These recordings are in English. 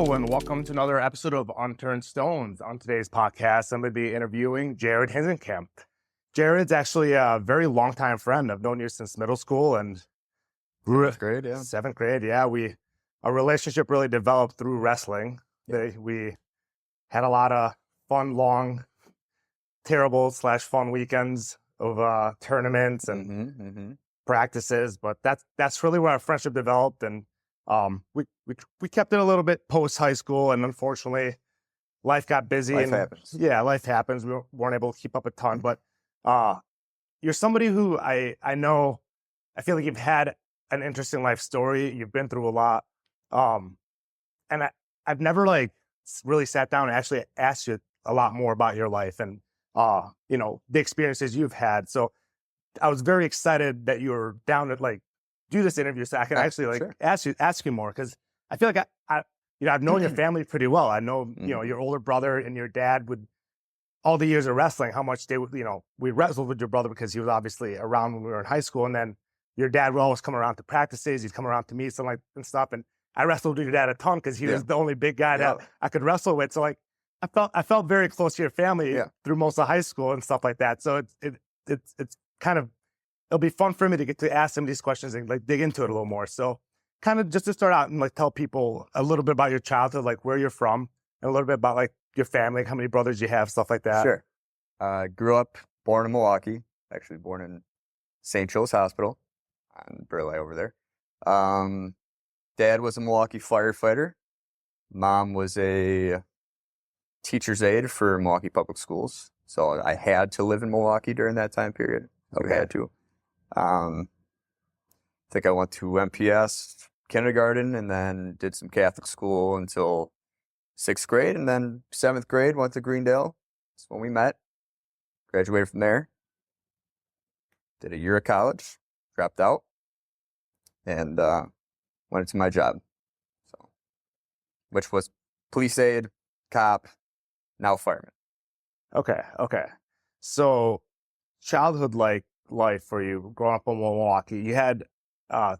Hello, and welcome to another episode of Unturned Stones. On today's podcast, I'm going to be interviewing Jared Hinsenkamp. Jared's actually a very longtime friend. I've known you since middle school and Seventh grade, yeah. Seventh grade, yeah. Our relationship really developed through wrestling. Yeah. We had a lot of fun, long, terrible / fun weekends of tournaments and practices. But that's really where our friendship developed, and we kept it a little bit post high school, and unfortunately, life got busy. Life happens. Yeah, life happens. We weren't able to keep up a ton, but you're somebody who I know. I feel like you've had an interesting life story. You've been through a lot, and I've never really sat down and actually asked you a lot more about your life and the experiences you've had. So I was very excited that you were down to do this interview so I can actually sure. ask you more, because I feel like I've known your family pretty well. I know your older brother and your dad would, all the years of wrestling, how much they would, we wrestled with your brother because he was obviously around when we were in high school, and then your dad would always come around to practices. He'd come around to me and stuff, and I wrestled with your dad a ton because he was the only big guy that I could wrestle with. So I felt very close to your family through most of high school and stuff like that. So it's kind of, it'll be fun for me to get to ask some of these questions and dig into it a little more. So kind of just to start out and tell people a little bit about your childhood, where you're from, and a little bit about your family, how many brothers you have, stuff like that. Sure. Grew up, born in Milwaukee, actually born in St. Joe's Hospital on Burleigh over there. Dad was a Milwaukee Firefighter. Mom was a teacher's aide for Milwaukee Public Schools. So I had to live in Milwaukee during that time period. Okay. I had to. I think I went to MPS kindergarten and then did some Catholic school until 6th grade, and then 7th grade went to Greendale. That's when we met. Graduated from there. Did a year of college, dropped out, and went into my job. So, which was police aide, cop, now fireman. Okay. So childhood life for you, growing up in Milwaukee, you had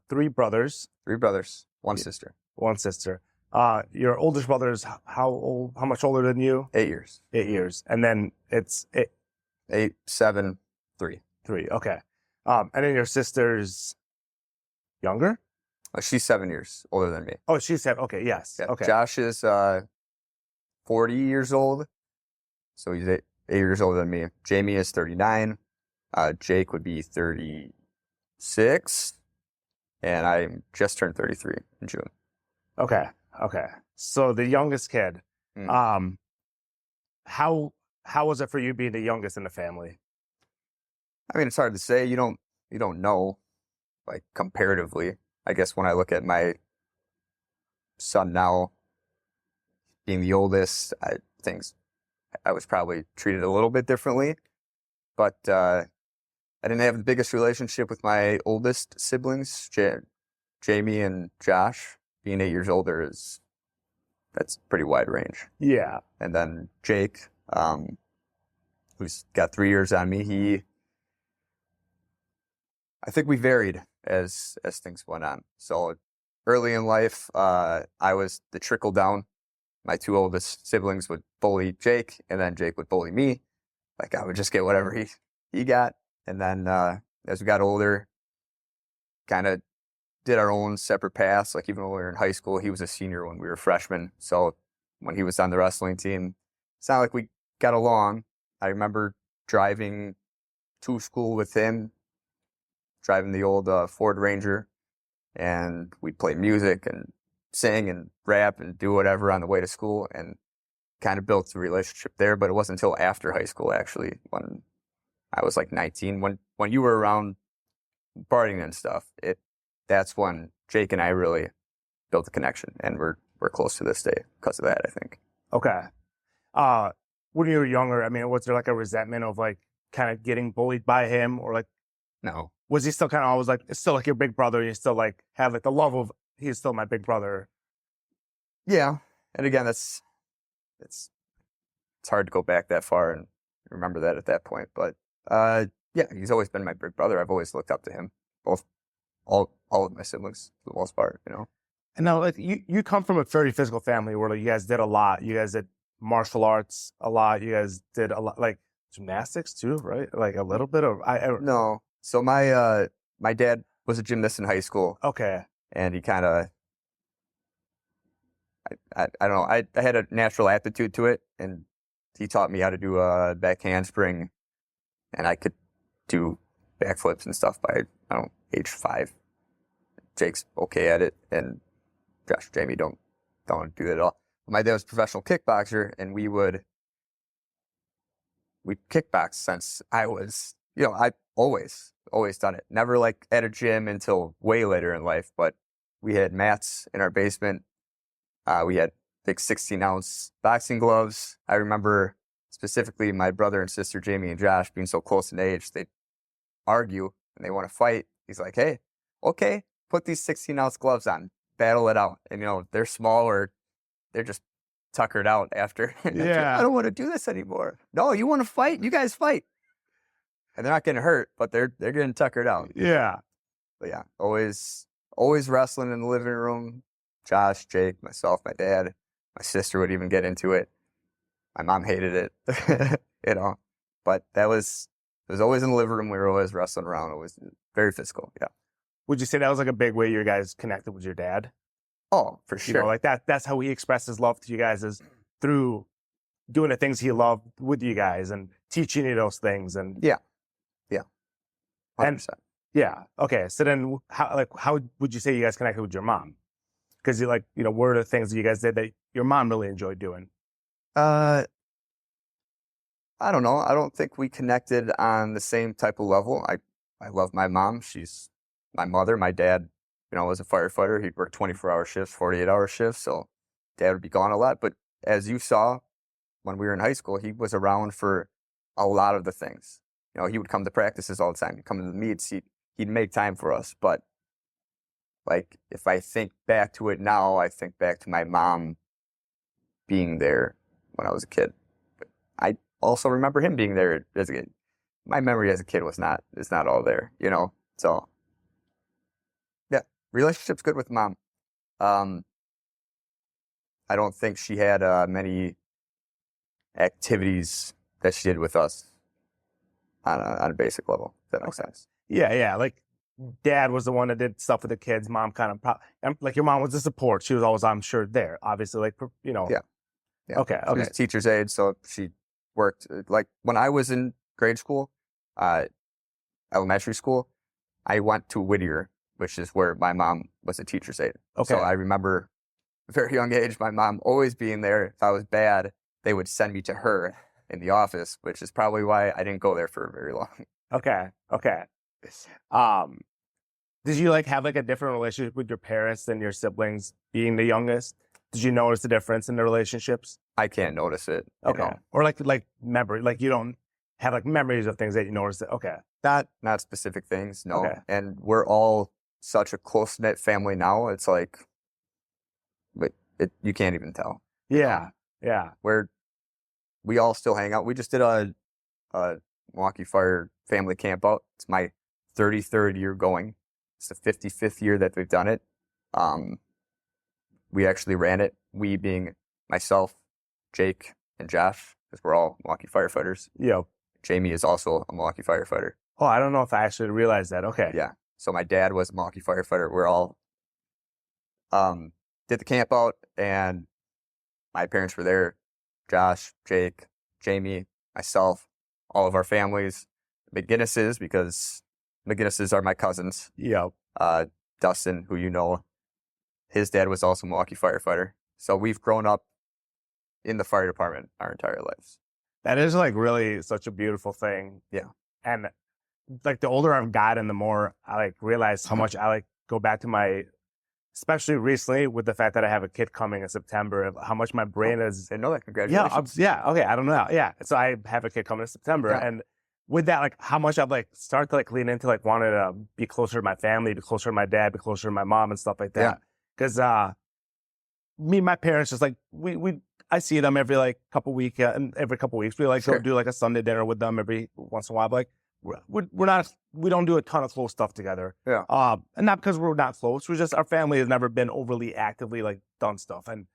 3 brothers. 3 brothers, 1 sister. 1 sister. Your oldest brother is how much older than you? 8 years. 8 years. And then it's 8, 7, 3. 3. Okay. And then your sister's younger? She's 7 years older than me. Oh, she's 7. Okay. Yes. Yeah. Okay. Josh is 40 years old. So he's 8 years older than me. Jamie is 39. Jake would be 36. And I just turned 33 in June. Okay. So the youngest kid, how was it for you being the youngest in the family? I mean, it's hard to say. You don't know, comparatively. I guess when I look at my son now, being the oldest, I was probably treated a little bit differently. But I didn't have the biggest relationship with my oldest siblings, Jamie and Josh. Being 8 years older that's pretty wide range. Yeah. And then Jake, who's got 3 years on me, I think we varied as things went on. So early in life, I was the trickle down. My 2 oldest siblings would bully Jake, and then Jake would bully me. I would just get whatever he got. And then as we got older, kind of did our own separate paths. Even when we were in high school, he was a senior when we were freshmen. So when he was on the wrestling team, it's not like we got along. I remember driving to school with him, driving the old Ford Ranger, and we'd play music and sing and rap and do whatever on the way to school, and kind of built a relationship there. But it wasn't until after high school, actually, when I was 19, when you were around partying and stuff, that's when Jake and I really built a connection, and we're close to this day because of that, I think. Okay. When you were younger, I mean, was there a resentment of kind of getting bullied by him, or No. Was he still kind of always it's still your big brother? You still have the love of, he's still my big brother. Yeah. And again, it's hard to go back that far and remember that at that point. But yeah, he's always been my big brother. I've always looked up to him, all of my siblings for the most part, And now, like you come from a very physical family where like, you guys did a lot. You guys did martial arts a lot. You guys did a lot, like gymnastics too, right? Like a little bit of No. So my dad was a gymnast in high school, Okay. and he kind of I don't know. I had a natural aptitude to it, and he taught me how to do a back handspring, and I could do backflips and stuff by I don't know, age 5. Jake's okay at it, and Josh, Jamie don't do it at all. My dad was a professional kickboxer, and we kickbox since I was, I always done it. Never like at a gym until way later in life, but we had mats in our basement. We had big 16-ounce boxing gloves. I remember specifically my brother and sister, Jamie and Josh, being so close in age, they'd argue and they want to fight. He's like, hey, okay, put these 16-ounce gloves on, battle it out. And, they're small or they're just tuckered out after. Yeah. I don't want to do this anymore. No, you want to fight? You guys fight. And they're not getting hurt, but they're getting tuckered out. Yeah. But yeah, always wrestling in the living room. Josh, Jake, myself, my dad, my sister would even get into it. My mom hated it, But it was always in the living room. We were always wrestling around. It was very physical. Yeah. Would you say that was like a big way you guys connected with your dad? Oh, for sure. Like that's how he expressed his love to you guys, is through doing the things he loved with you guys and teaching you those things. And yeah. 100%. And yeah. Okay. So then how would you say you guys connected with your mom? Because what are the things that you guys did that your mom really enjoyed doing? I don't know. I don't think we connected on the same type of level. I love my mom. She's my mother. My dad, was a firefighter. He'd work 24-hour shifts, 48-hour shifts. So dad would be gone a lot. But as you saw when we were in high school, he was around for a lot of the things. He would come to practices all the time. He'd come to the meets. He'd make time for us. But like, if I think back to it now, I think back to my mom being there when I was a kid. But I also remember him being there as a kid. My memory as a kid is not all there, So, yeah, relationship's good with mom. I don't think she had many activities that she did with us on a basic level. If that makes sense. Yeah. Like, dad was the one that did stuff with the kids. Mom kind of like your mom was the support. She was always, I'm sure, there. Obviously, Yeah. Okay. She was a teacher's aide, so she worked. Like when I was in grade school, elementary school, I went to Whittier, which is where my mom was a teacher's aide. Okay. So I remember at a very young age, my mom always being there. If I was bad, they would send me to her in the office, which is probably why I didn't go there for very long. Okay. Did you have a different relationship with your parents than your siblings being the youngest? Did you notice the difference in the relationships? I can't notice it. Okay. Or memory, you don't have memories of things that you noticed. Okay. Not specific things. No. Okay. And we're all such a close knit family now. It's like, you can't even tell. Yeah. Yeah. We all still hang out. We just did a Milwaukee Fire family camp out. It's my 33rd year going. It's the 55th year that we've done it. We actually ran it. We being myself, Jake, and Josh, because we're all Milwaukee firefighters. Yeah. Jamie is also a Milwaukee firefighter. Oh, I don't know if I actually realized that. Okay. Yeah. So my dad was a Milwaukee firefighter. We're all did the camp out, and my parents were there. Josh, Jake, Jamie, myself, all of our families, McGinnis's, because McGinnis's are my cousins. Yeah. Dustin, who his dad was also a Milwaukee firefighter. So we've grown up in the fire department our entire lives. That is really such a beautiful thing. Yeah. And the older I've gotten, the more I realize how much I go back to especially recently with the fact that I have a kid coming in September, how much my brain is. I know that. Congratulations. Yeah. Okay. I don't know. Yeah. So I have a kid coming in September, and with that, how much I've started to lean into wanting to be closer to my family, be closer to my dad, be closer to my mom and stuff like that. Because me and my parents just I see them every couple weeks. We go do a Sunday dinner with them every once in a while. But we don't do a ton of close stuff together. Yeah. And not because we're not close. We're just, our family has never been overly actively like done stuff. And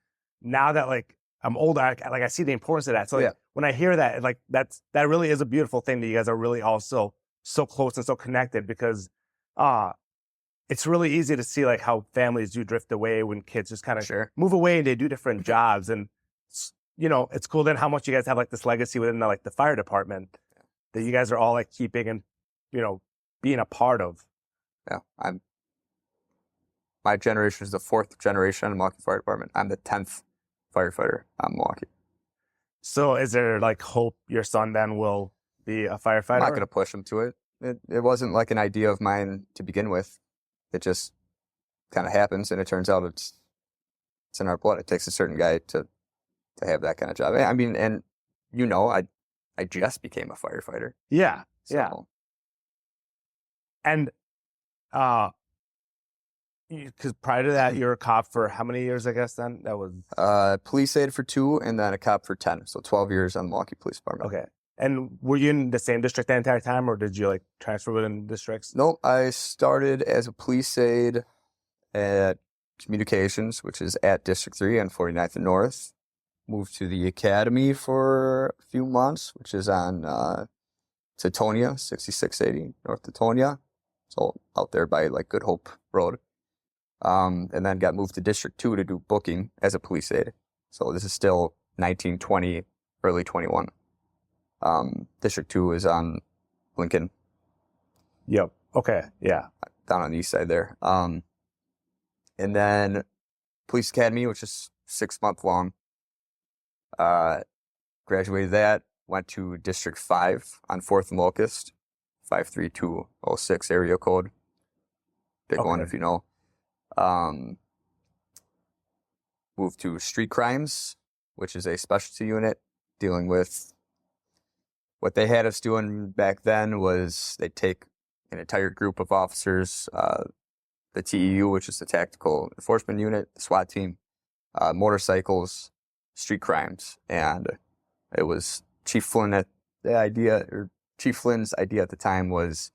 now that like I'm older, I see the importance of that. So like, when I hear that, like that really is a beautiful thing that you guys are really also so close and so connected, because it's really easy to see like how families do drift away when kids just kind of move away and they do different jobs. And you know, it's cool then how much you guys have like this legacy within the fire department that you guys are all like keeping and, you know, being a part of. Yeah. My generation is the 4th generation in the Milwaukee Fire Department. I'm the 10th firefighter on Milwaukee. So is there like hope your son then will be a firefighter? I'm not going to push him to it. It wasn't like an idea of mine to begin with. It just kind of happens, and it turns out it's in our blood. It takes a certain guy to have that kind of job. I mean, and you know, I just became a firefighter. Yeah. So. Yeah. And because prior to that, you were a cop for how many years, I guess, then? That was... police aide for 2, and then a cop for 10. So 12 years on the Milwaukee Police Department. Okay. And were you in the same district the entire time, or did you like transfer within districts? Nope. I started as a police aide at Communications, which is at District 3 on 49th and North. Moved to the academy for a few months, which is on Teutonia, 6680 North Teutonia. So out there by like Good Hope Road. And then got moved to District 2 to do booking as a police aide. So this is still 1920, early 21. District 2 is on Lincoln. Yep. Okay. Yeah. Down on the east side there. And then Police Academy, which is 6-month long. Graduated that, went to District 5 on 4th and Locust, 53206 area code. Big one if you know. Moved to Street Crimes, which is a specialty unit dealing with what they had us doing back then was they'd take an entire group of officers, the TEU, which is the Tactical Enforcement Unit, the SWAT team, motorcycles, street crimes, and it was Chief Flynn's idea at the time was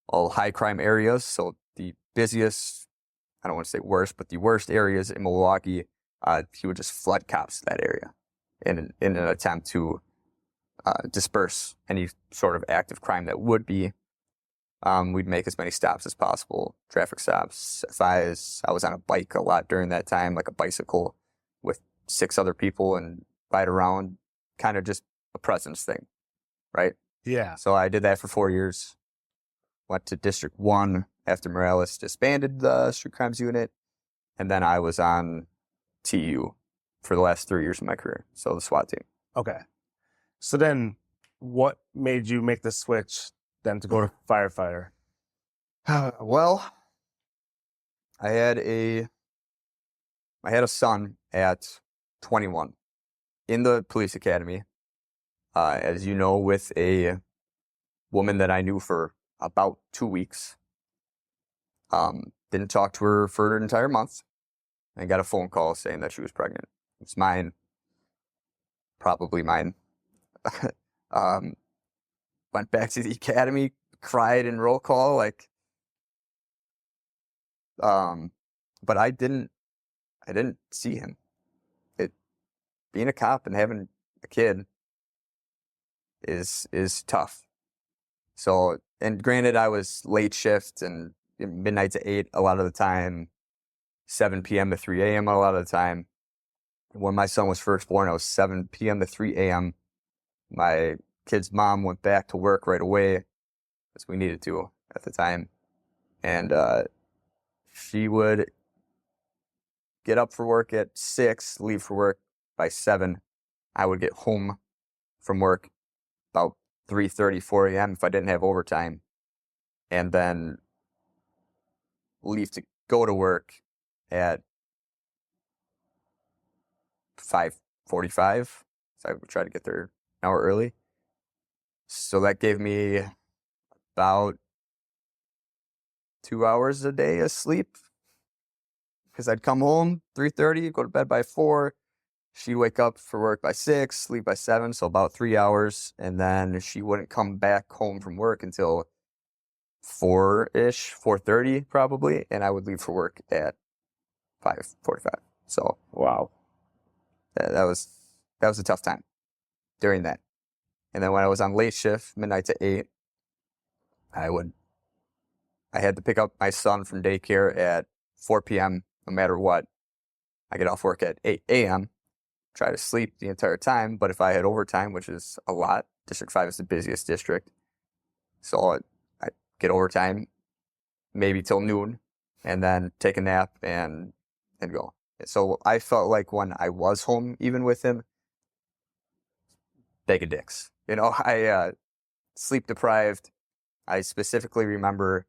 all high crime areas. So the busiest, I don't want to say worst, but the worst areas in Milwaukee, he would just flood cops to that area in an attempt to disperse any sort of active crime that would be. We'd make as many stops as possible, traffic stops. I was on a bike a lot during that time, like a bicycle with 6 other people and ride around, kind of just a presence thing, right? Yeah. So I did that for 4 years. Went to District 1 after Morales disbanded the street crimes unit. And then I was on TU for the last 3 years of my career. So the SWAT team. Okay. So then what made you make the switch then to go to firefighter? Well, I had a son at 21 in the police academy, as you know, with a woman that I knew for about 2 weeks. Didn't talk to her for an entire month and got a phone call saying that she was pregnant. It's mine, probably mine. Went back to the academy, cried in roll call, but I didn't see him. Being a cop and having a kid is tough. So, and granted, I was late shift and midnight to 8 a lot of the time, 7 p.m. to 3 a.m. a lot of the time. When my son was first born, I was 7 p.m. to 3 a.m. My kid's mom went back to work right away, as we needed to at the time. And she would get up for work at 6, leave for work by 7. I would get home from work about 3:30, 4 a.m. if I didn't have overtime, and then leave to go to work at 5:45. So I would try to get there an hour early. So that gave me about 2 hours a day of sleep, because I'd come home 3:30, go to bed by 4, she'd wake up for work by 6, sleep by 7, so about 3 hours, and then she wouldn't come back home from work until 4-ish, 4:30 probably, and I would leave for work at 5:45. So Wow. that was a tough time during that. And then when I was on late shift, midnight to 8, I had to pick up my son from daycare at 4 p.m. no matter what. I get off work at 8 a.m., try to sleep the entire time, but if I had overtime, which is a lot, District 5 is the busiest district, so I get overtime maybe till noon, and then take a nap and go. So I felt like when I was home, even with him, bag of dicks. I sleep deprived. I specifically remember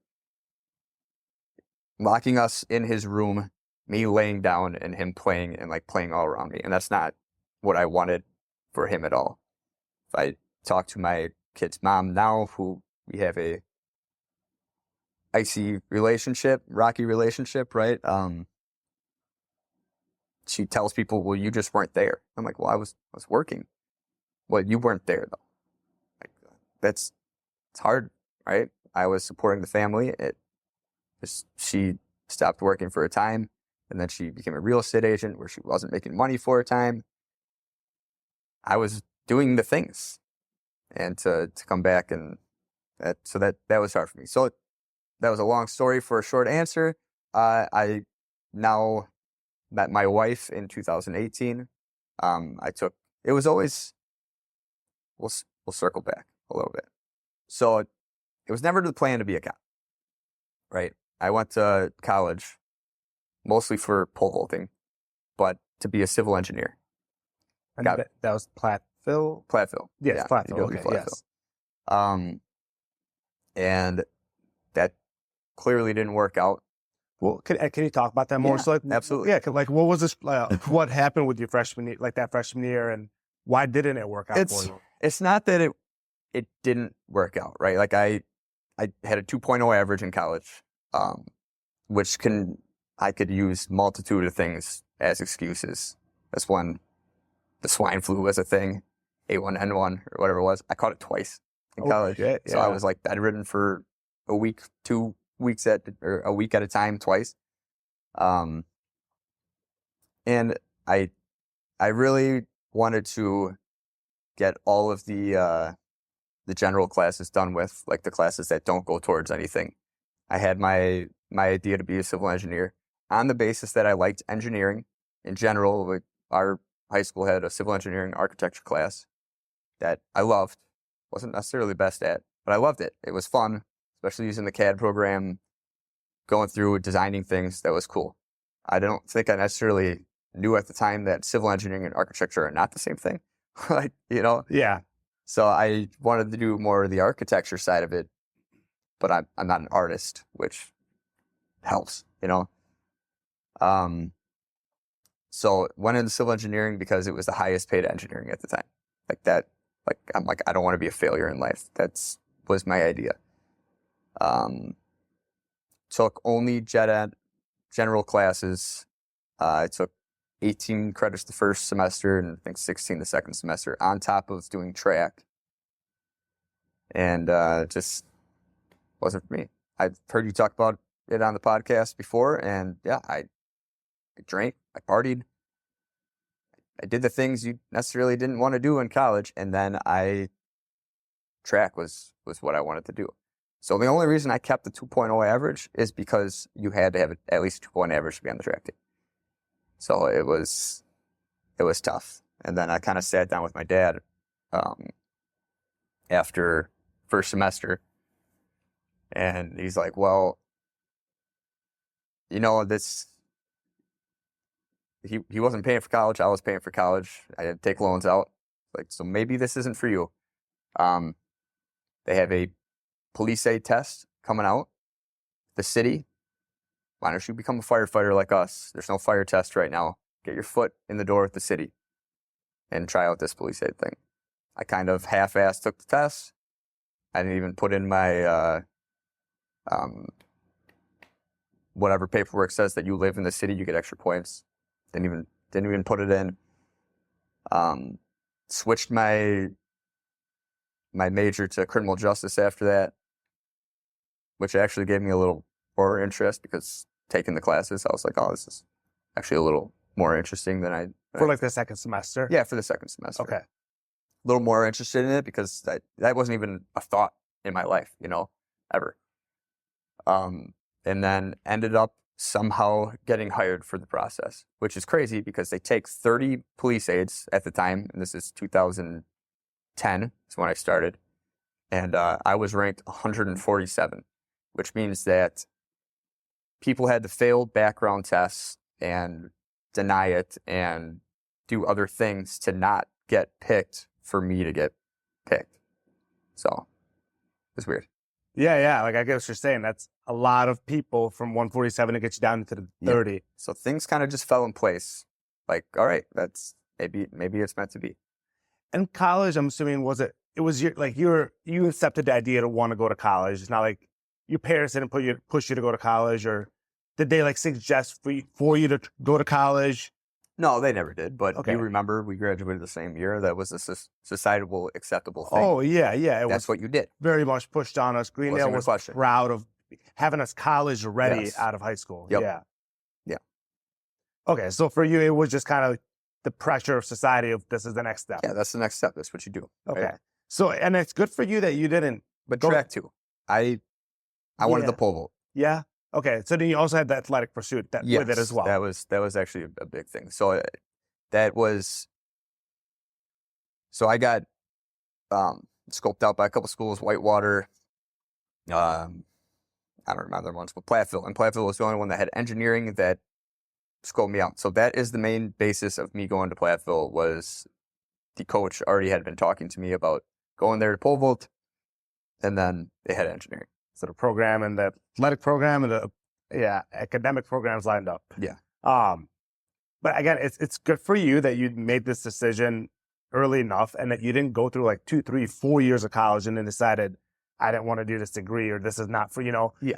locking us in his room, me laying down and him playing and like playing all around me. And that's not what I wanted for him at all. If I talk to my kid's mom now, who we have a icy relationship, rocky relationship, right? She tells people, well, you just weren't there. I'm like, well, I was working. Well, you weren't there though. Like it's hard, right? I was supporting the family. She stopped working for a time, and then she became a real estate agent where she wasn't making money for a time. I was doing the things, and to come back and that was hard for me. So that was a long story for a short answer. I now met my wife in 2018. It was always, we'll circle back a little bit. So it was never the plan to be a cop, right? I went to college mostly for pole vaulting, but to be a civil engineer. And that was Platteville? Platteville. Yes, yeah, Platteville. Okay, Platteville. Yes. And that clearly didn't work out. Well, can you talk about that more? Yeah, So, absolutely. Yeah, like what was this? What happened with your freshman year, like that freshman year, and why didn't it work out for you? It's not that it didn't work out, right? Like I had a 2.0 average in college, which I could use multitude of things as excuses. That's when the swine flu was a thing, A1N1 or whatever it was. I caught it twice in college. Shit, yeah. So I was like bedridden for a week, 2 weeks or a week at a time, twice. And I really wanted to get all of the general classes done with, like the classes that don't go towards anything. I had my idea to be a civil engineer on the basis that I liked engineering in general. Like our high school had a civil engineering architecture class that I loved. Wasn't necessarily the best at, but I loved it. It was fun, especially using the CAD program, going through designing things. That was cool. I don't think I necessarily knew at the time that civil engineering and architecture are not the same thing. Like, Yeah. So I wanted to do more of the architecture side of it, but I'm not an artist, which helps, So went into civil engineering because it was the highest paid engineering at the time. Like that, I'm like, I don't want to be a failure in life. Was my idea. Took only gen ed, general classes. I took 18 credits the first semester and I think 16 the second semester on top of doing track. And just wasn't for me. I've heard you talk about it on the podcast before, and yeah, I drank, I partied, I did the things you necessarily didn't want to do in college, and then track was what I wanted to do. So the only reason I kept the 2.0 average is because you had to have at least 2.0 average to be on the track team. So it was tough. And then I kind of sat down with my dad after first semester, and he's like, well, this, he wasn't paying for college. I was paying for college. I had to take loans out. Like, so maybe this isn't for you. They have a police aide test coming out. The city, why don't you become a firefighter like us? There's no fire test right now. Get your foot in the door at the city and try out this police aide thing. I kind of half-assed took the test. I didn't even put in my whatever paperwork says that you live in the city, you get extra points. Didn't even put it in. Switched my major to criminal justice after that, which actually gave me a little more interest because taking the classes, I was like, oh, this is actually a little more interesting than I... For like the second semester? Yeah, for the second semester. Okay. A little more interested in it because that wasn't even a thought in my life, ever. And then ended up somehow getting hired for the process, which is crazy because they take 30 police aides at the time, and this is 2010 is when I started, and I was ranked 147, which means that people had to fail background tests and deny it and do other things to not get picked for me to get picked. So it's weird. Yeah. Like I get what you're saying. That's a lot of people from 147 to get you down into the 30. Yeah. So things kind of just fell in place. Like, all right, that's maybe it's meant to be. And college, I'm assuming, you accepted the idea to want to go to college. It's not like your parents didn't push you to go to college, or did they like suggest for you to go to college? No, they never did. But Okay. You remember we graduated the same year. That was a societal acceptable thing. Oh, yeah. That's what you did. Very much pushed on us. Greendale was proud of having us college ready out of high school. Yep. Yeah. Yeah. Okay, so for you, it was just kind of the pressure of society of this is the next step. Yeah, that's the next step. That's what you do. Okay. Right? So, and it's good for you that you didn't. But track too. I wanted the pole vault. Yeah. Okay. So then you also had the athletic pursuit with it as well. That was actually a big thing. So I got scoped out by a couple schools, Whitewater. I don't remember the ones, but Platteville. And Platteville was the only one that had engineering that scoped me out. So that is the main basis of me going to Platteville. Was the coach already had been talking to me about going there to pole vault, and then they had engineering. So the program and the athletic program and the academic programs lined up. Yeah. But again, it's good for you that you made this decision early enough and that you didn't go through like 2, 3, 4 years of college and then decided I didn't want to do this degree or this is not for,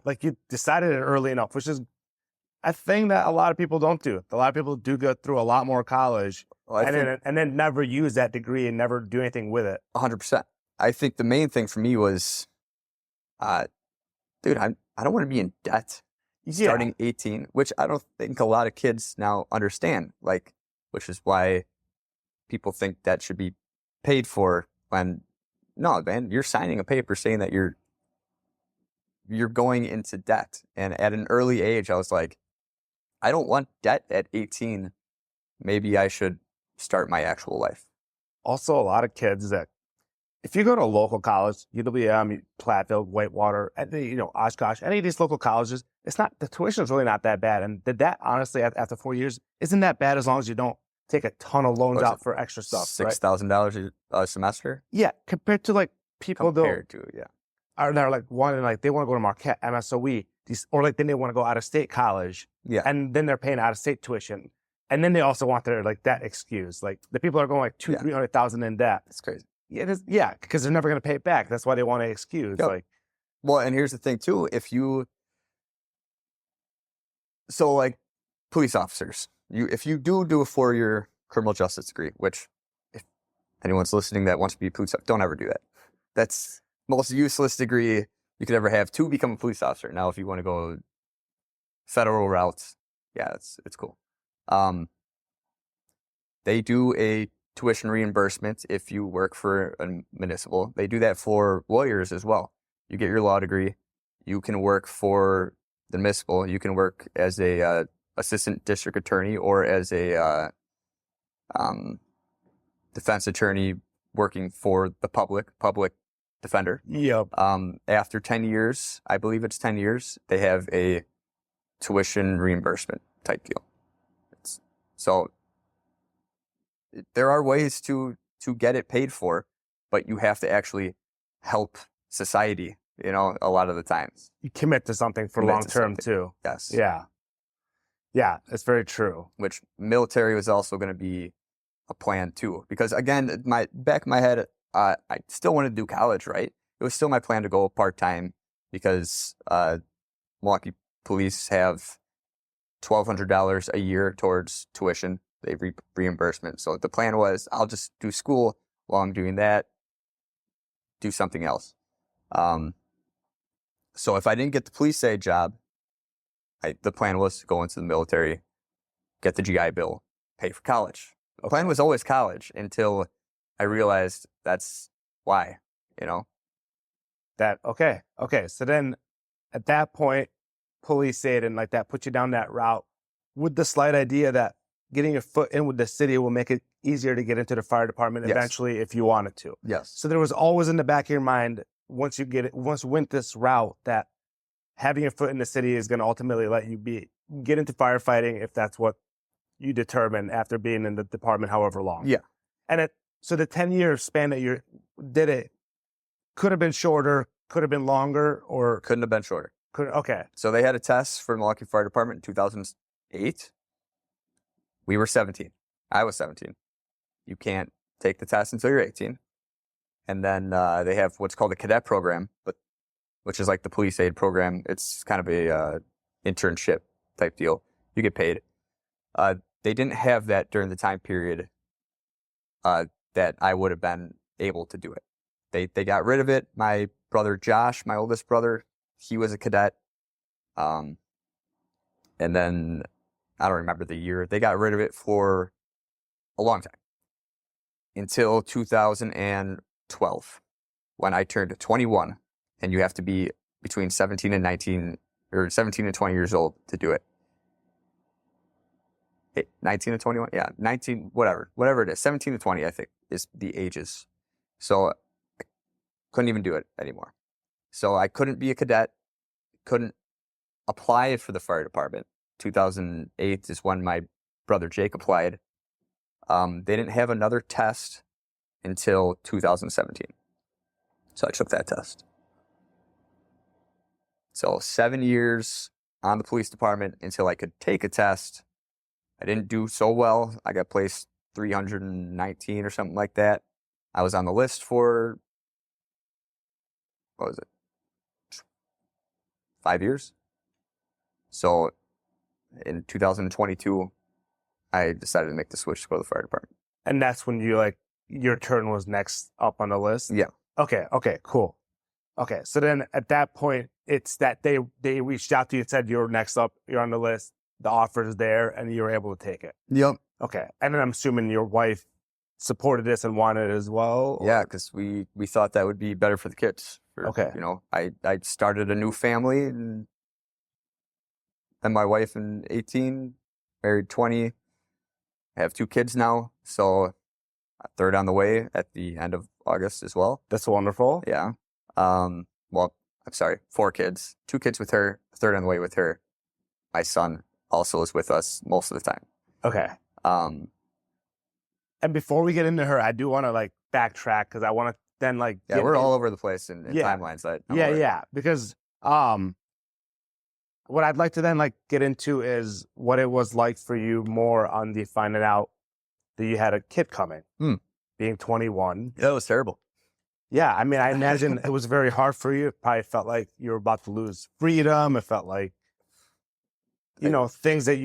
like you decided it early enough, which is a thing that a lot of people don't do. A lot of people do go through a lot more college and then never use that degree and never do anything with it. 100%. I think the main thing for me was, dude, I don't want to be in debt starting 18, which I don't think a lot of kids now understand, which is why people think that should be paid for when, no, man, you're signing a paper saying that you're going into debt. And at an early age, I was like, I don't want debt at 18. Maybe I should start my actual life. Also, a lot of kids that, if you go to a local college, UWM, Platteville, Whitewater, Oshkosh, any of these local colleges, the tuition is really not that bad. And that, honestly, after 4 years, isn't that bad as long as you don't take a ton of loans out for extra stuff. $6,000 a semester? Yeah, compared to like people they're like wanting, like they want to go to Marquette, MSOE, then they want to go out of state college. Yeah. And then they're paying out of state tuition. And then they also want their like that excuse. Like the people are going like $200,000-$300,000 in debt. That's crazy. Yeah, because they're never going to pay it back. That's why they want an excuse. Yep. Well, and here's the thing too. Like police officers, if you do a 4-year criminal justice degree, which if anyone's listening that wants to be a police officer, don't ever do that. That's the most useless degree you could ever have to become a police officer. Now, if you want to go federal routes, yeah, it's cool. They do a tuition reimbursement if you work for a municipal. They do that for lawyers as well. You get your law degree, you can work for the municipal. You can work as a assistant district attorney or as a defense attorney working for the public defender. Yep. After 10 years, I believe it's 10 years, they have a tuition reimbursement type deal. So there are ways to get it paid for, but you have to actually help society, a lot of the times. You commit to something for long term too. Yes. Yeah. Yeah, it's very true. Which military was also going to be a plan too. Because again, back in my head, I still wanted to do college, right? It was still my plan to go part-time because Milwaukee Police have $1,200 a year towards tuition. they reimbursement. So the plan was, I'll just do school while I'm doing that, do something else. So if I didn't get the police aide job, the plan was to go into the military, get the GI Bill, pay for college. The plan was always college until I realized that's why, you know. Okay. So then at that point, police aid and like that put you down that route with the slight idea that getting your foot in with the city will make it easier to get into the fire department eventually if you wanted to. Yes. So there was always in the back of your mind, once you went this route, that having your foot in the city is going to ultimately let you get into firefighting if that's what you determine after being in the department however long. Yeah. And so the 10-year span that you did it could have been shorter, could have been longer, or couldn't have been shorter. Okay. So they had a test for Milwaukee Fire Department in 2008. We were 17. I was 17. You can't take the test until you're 18. And then they have what's called a cadet program, which is like the police aid program. It's kind of a internship type deal. You get paid. They didn't have that during the time period that I would have been able to do it. They got rid of it. My brother Josh, my oldest brother, he was a cadet. And then I don't remember the year. They got rid of it for a long time until 2012 when I turned 21, and you have to be between 17 and 19 or 17 and 20 years old to do it. 19 to 21? Yeah, 19, whatever it is. 17 to 20, I think, is the ages. So I couldn't even do it anymore. So I couldn't be a cadet, couldn't apply for the fire department. 2008 is when my brother Jake applied. They didn't have another test until 2017. So I took that test. So 7 years on the police department until I could take a test. I didn't do so well. I got placed 319 or something like that. I was on the list for, what was it, 5 years? So in 2022, I decided to make the switch to go to the fire department. And that's when your turn was next up on the list? Yeah. Okay, cool. Okay, so then at that point, it's that they reached out to you and said, you're next up, you're on the list, the offer's there, and you were able to take it. Yep. Okay, and then I'm assuming your wife supported this and wanted it as well? Or? Yeah, because we thought that would be better for the kids. Okay. You know, I started a new family, and my wife in 18, married 20, I have 2 kids now, so a third on the way at the end of August as well. That's wonderful. Yeah. Well, I'm sorry, 4 kids, 2 kids with her, a third on the way with her. My son also is with us most of the time. Okay. And before we get into her, I do want to backtrack because I want to then yeah, we're all over the place in timelines. Because what I'd like to then get into is what it was like for you more on the finding out that you had a kid coming, being 21. Yeah, it was terrible. Yeah, I mean, I imagine it was very hard for you. It probably felt like you were about to lose freedom. It felt like, things that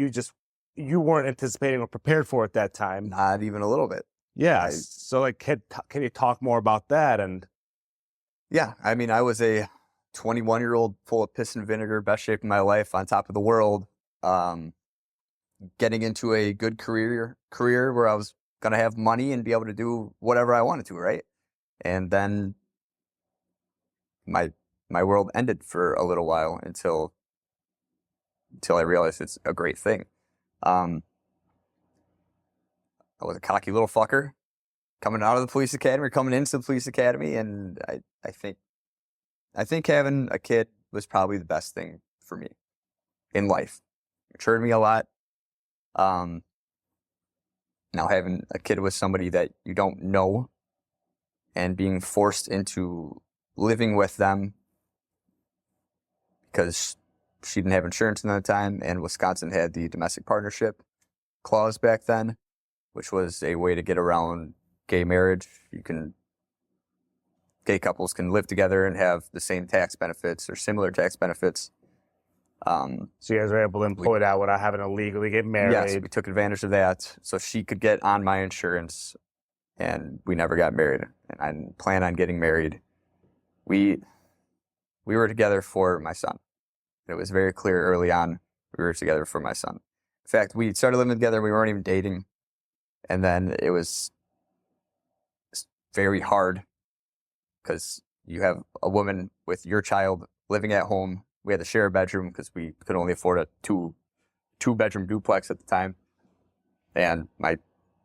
you weren't anticipating or prepared for at that time. Not even a little bit. Yeah. So can you talk more about that? And yeah, I mean, I was a 21-year-old full of piss and vinegar, best shape of my life, on top of the world, getting into a good career where I was going to have money and be able to do whatever I wanted to, right? And then my world ended for a little while until I realized it's a great thing. I was a cocky little fucker coming out of the police academy, coming into the police academy, and I think having a kid was probably the best thing for me in life. It matured me a lot. Now having a kid with somebody that you don't know and being forced into living with them because she didn't have insurance at the time, and Wisconsin had the domestic partnership clause back then, which was a way to get around gay marriage. Gay couples can live together and have the same tax benefits or similar tax benefits. So you guys were able to employ that without having to legally get married. Yes, we took advantage of that so she could get on my insurance, and we never got married. And I didn't plan on getting married. We were together for my son. It was very clear early on we were together for my son. In fact, we started living together. We weren't even dating. And then it was very hard because you have a woman with your child living at home. We had to share a bedroom because we could only afford a two-bedroom duplex at the time. And my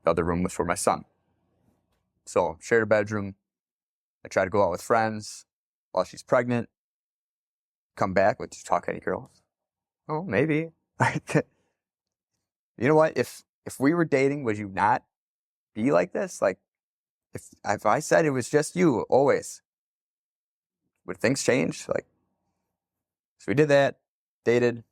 other room was for my son. So shared a bedroom. I tried to go out with friends while she's pregnant. Come back, would you talk to any girls? Oh, maybe. You know what? If we were dating, would you not be like this? Like, if I said it was just you always, would things change? Like, so we did that, dated,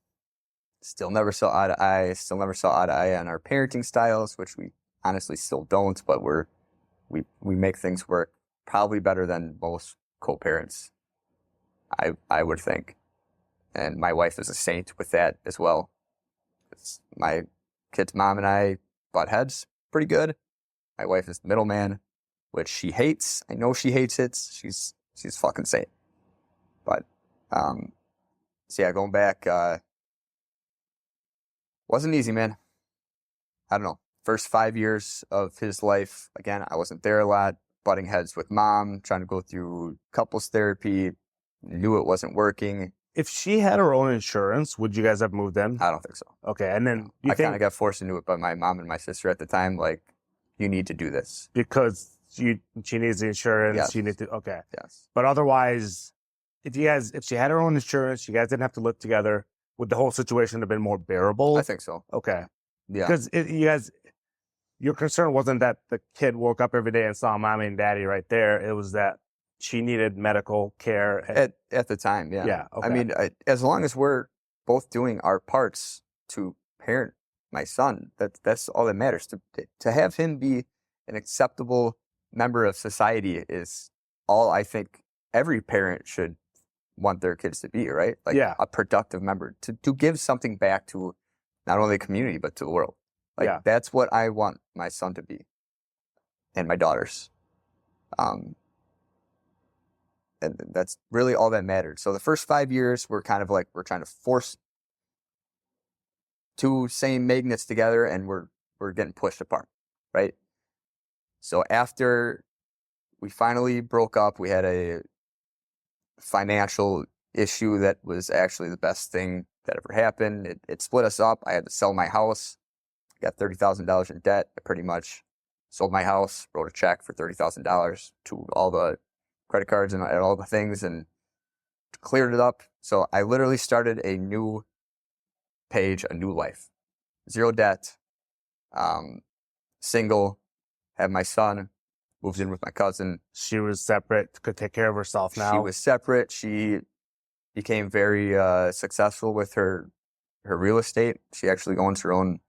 still never saw eye to eye, on our parenting styles, which we honestly still don't, but we make things work probably better than most co-parents, I would think. And my wife is a saint with that as well. My kid's mom and I butt heads pretty good. My wife is the middleman, which she hates. I know she hates it. She's fucking saint. But so yeah, going back, wasn't easy, man. I don't know. First 5 years of his life, again, I wasn't there a lot, butting heads with mom, trying to go through couples therapy, knew it wasn't working. If she had her own insurance, would you guys have moved in? I don't think so. Okay, and then I kind of got forced into it by my mom and my sister at the time. Like, you need to do this because she needs the insurance. Yes. You need to. Okay. Yes. But otherwise, if she had her own insurance, you guys didn't have to live together. Would the whole situation have been more bearable? I think so. Okay. Yeah. Because your concern wasn't that the kid woke up every day and saw mommy and daddy right there. It was that she needed medical care at the time. Yeah. Yeah. Okay. I mean, as long as we're both doing our parts to parent my son, that's all that matters. To have him be an acceptable member of society is all I think every parent should want their kids to be, right? Like, yeah. a productive member to give something back to not only the community but to the world. Like, yeah. That's what I want my son to be, and my daughters. And that's really all that mattered. So the first 5 years were kind of like we're trying to force two same magnets together, and we're getting pushed apart, right? So after we finally broke up, we had a financial issue that was actually the best thing that ever happened. It split us up. I had to sell my house. I got $30,000 in debt. I pretty much sold my house, wrote a check for $30,000 to all the credit cards and all the things, and cleared it up. So I literally started a new page, a new life. Zero debt, single, had my son, moved in with my cousin. She was separate, could take care of herself now. She was separate. She became very successful with her real estate. She actually owns her own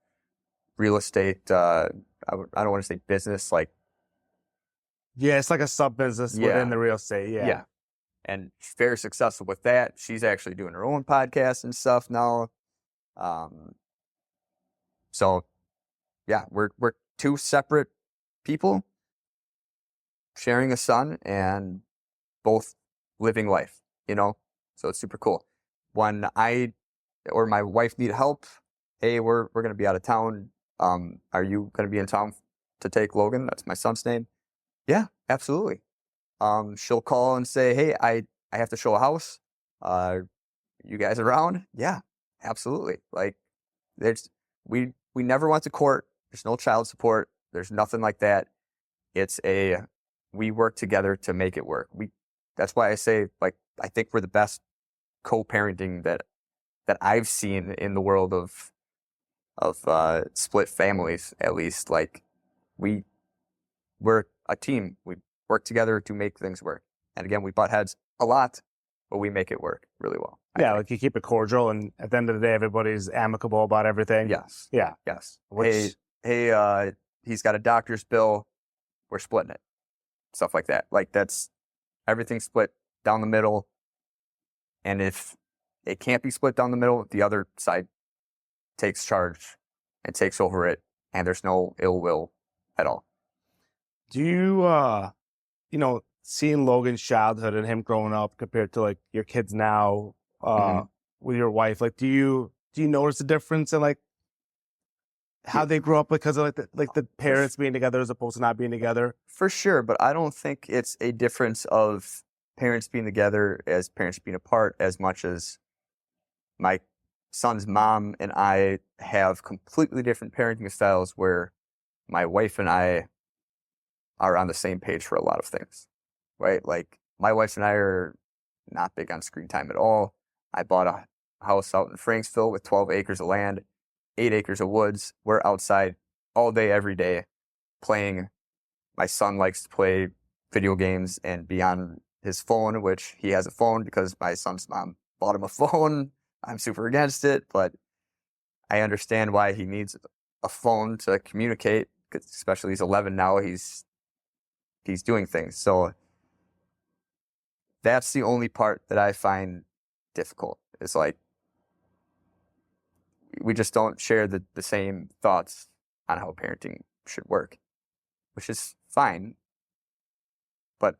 real estate, I don't want to say business, like, yeah, it's like a sub business within the real estate. Yeah. And she's very successful with that. She's actually doing her own podcast and stuff now. So yeah, we're two separate people sharing a son and both living life, so it's super cool. When I or my wife need help, hey, we're going to be out of town. Are you going to be in town to take Logan? That's my son's name. Yeah, absolutely. She'll call and say, hey, I have to show a house. You guys around? Yeah, absolutely. Like, we never went to court. There's no child support. There's nothing like that. It's we work together to make it work. That's why I say, like, I think we're the best co-parenting that I've seen in the world of split families, at least. Like, we're a team. We work together to make things work. And again, we butt heads a lot, but we make it work really well. Yeah, like you keep it cordial, and at the end of the day, everybody's amicable about everything. Yes. Yeah. Yes. Hey, he's got a doctor's bill. We're splitting it. Stuff like that. Like, that's everything split down the middle. And if it can't be split down the middle. The other side takes charge and takes over it, and there's no ill will at all. Do you, seeing Logan's childhood and him growing up compared to like your kids now, with your wife, like, do you notice the difference in like how they grew up because of like the parents being together as opposed to not being together? For sure, but I don't think it's a difference of parents being together as parents being apart as much as my son's mom and I have completely different parenting styles where my wife and I are on the same page for a lot of things, right? Like my wife and I are not big on screen time at all. I bought a house out in Franksville with 12 acres of land, 8 acres of woods. We're outside all day, every day playing. My son likes to play video games and be on his phone, which he has a phone because my son's mom bought him a phone. I'm super against it, but I understand why he needs a phone to communicate, especially he's 11 now. He's doing things. So that's the only part that I find difficult. It's like we just don't share the same thoughts on how parenting should work, which is fine. But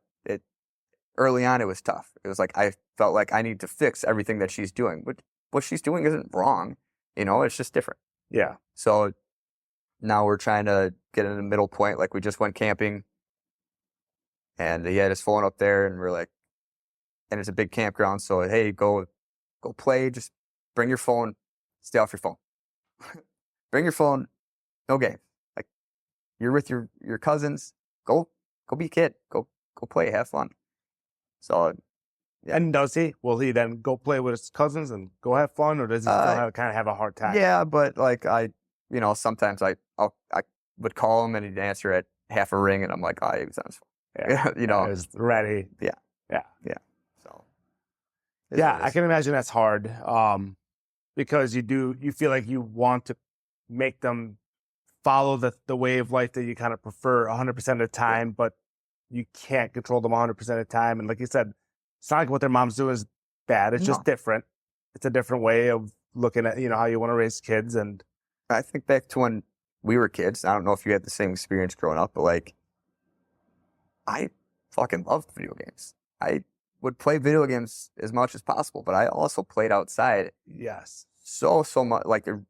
early on, it was tough. It was like I felt like I need to fix everything that she's doing. But what she's doing isn't wrong. It's just different. Yeah. So now we're trying to get in the middle point. Like we just went camping and he had his phone up there and we're like, and it's a big campground. So, hey, go play. Just bring your phone. Stay off your phone. Bring your phone. No game. Like you're with your cousins. Go be a kid. Go play. Have fun. So, yeah. And does he? Will he then go play with his cousins and go have fun, or does he still kind of have a hard time? Yeah, but like sometimes I would call him and he'd answer at half a ring, and I'm like, he was on his phone. Yeah. He was ready. Yeah. So. Yeah, I can imagine that's hard. Because you feel like you want to make them follow the way of life that you kind of prefer 100% of the time, but you can't control them 100% of the time. And like you said, it's not like what their mom's doing is bad. It's just different. It's a different way of looking at, how you want to raise kids. And I think back to when we were kids. I don't know if you had the same experience growing up, but like, I fucking loved video games. I would play video games as much as possible, but I also played outside. Yes. So much, like a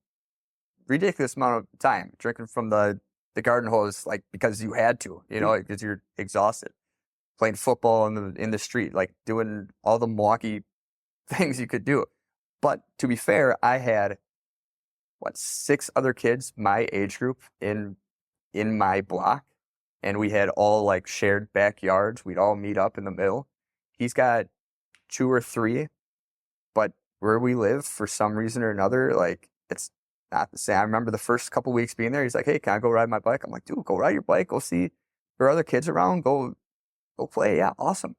ridiculous amount of time, drinking from the garden hose, like because you had to, because you're exhausted. Playing football in the street, like doing all the Milwaukee things you could do. But to be fair, I had 6 other kids my age group in my block, and we had all like shared backyards. We'd all meet up in the middle. He's got 2 or 3, but where we live, for some reason or another, like it's not the same. I remember the first couple weeks being there. He's like, "Hey, can I go ride my bike?" I'm like, "Dude, go ride your bike. Go see there are other kids around. Go play. Yeah, awesome."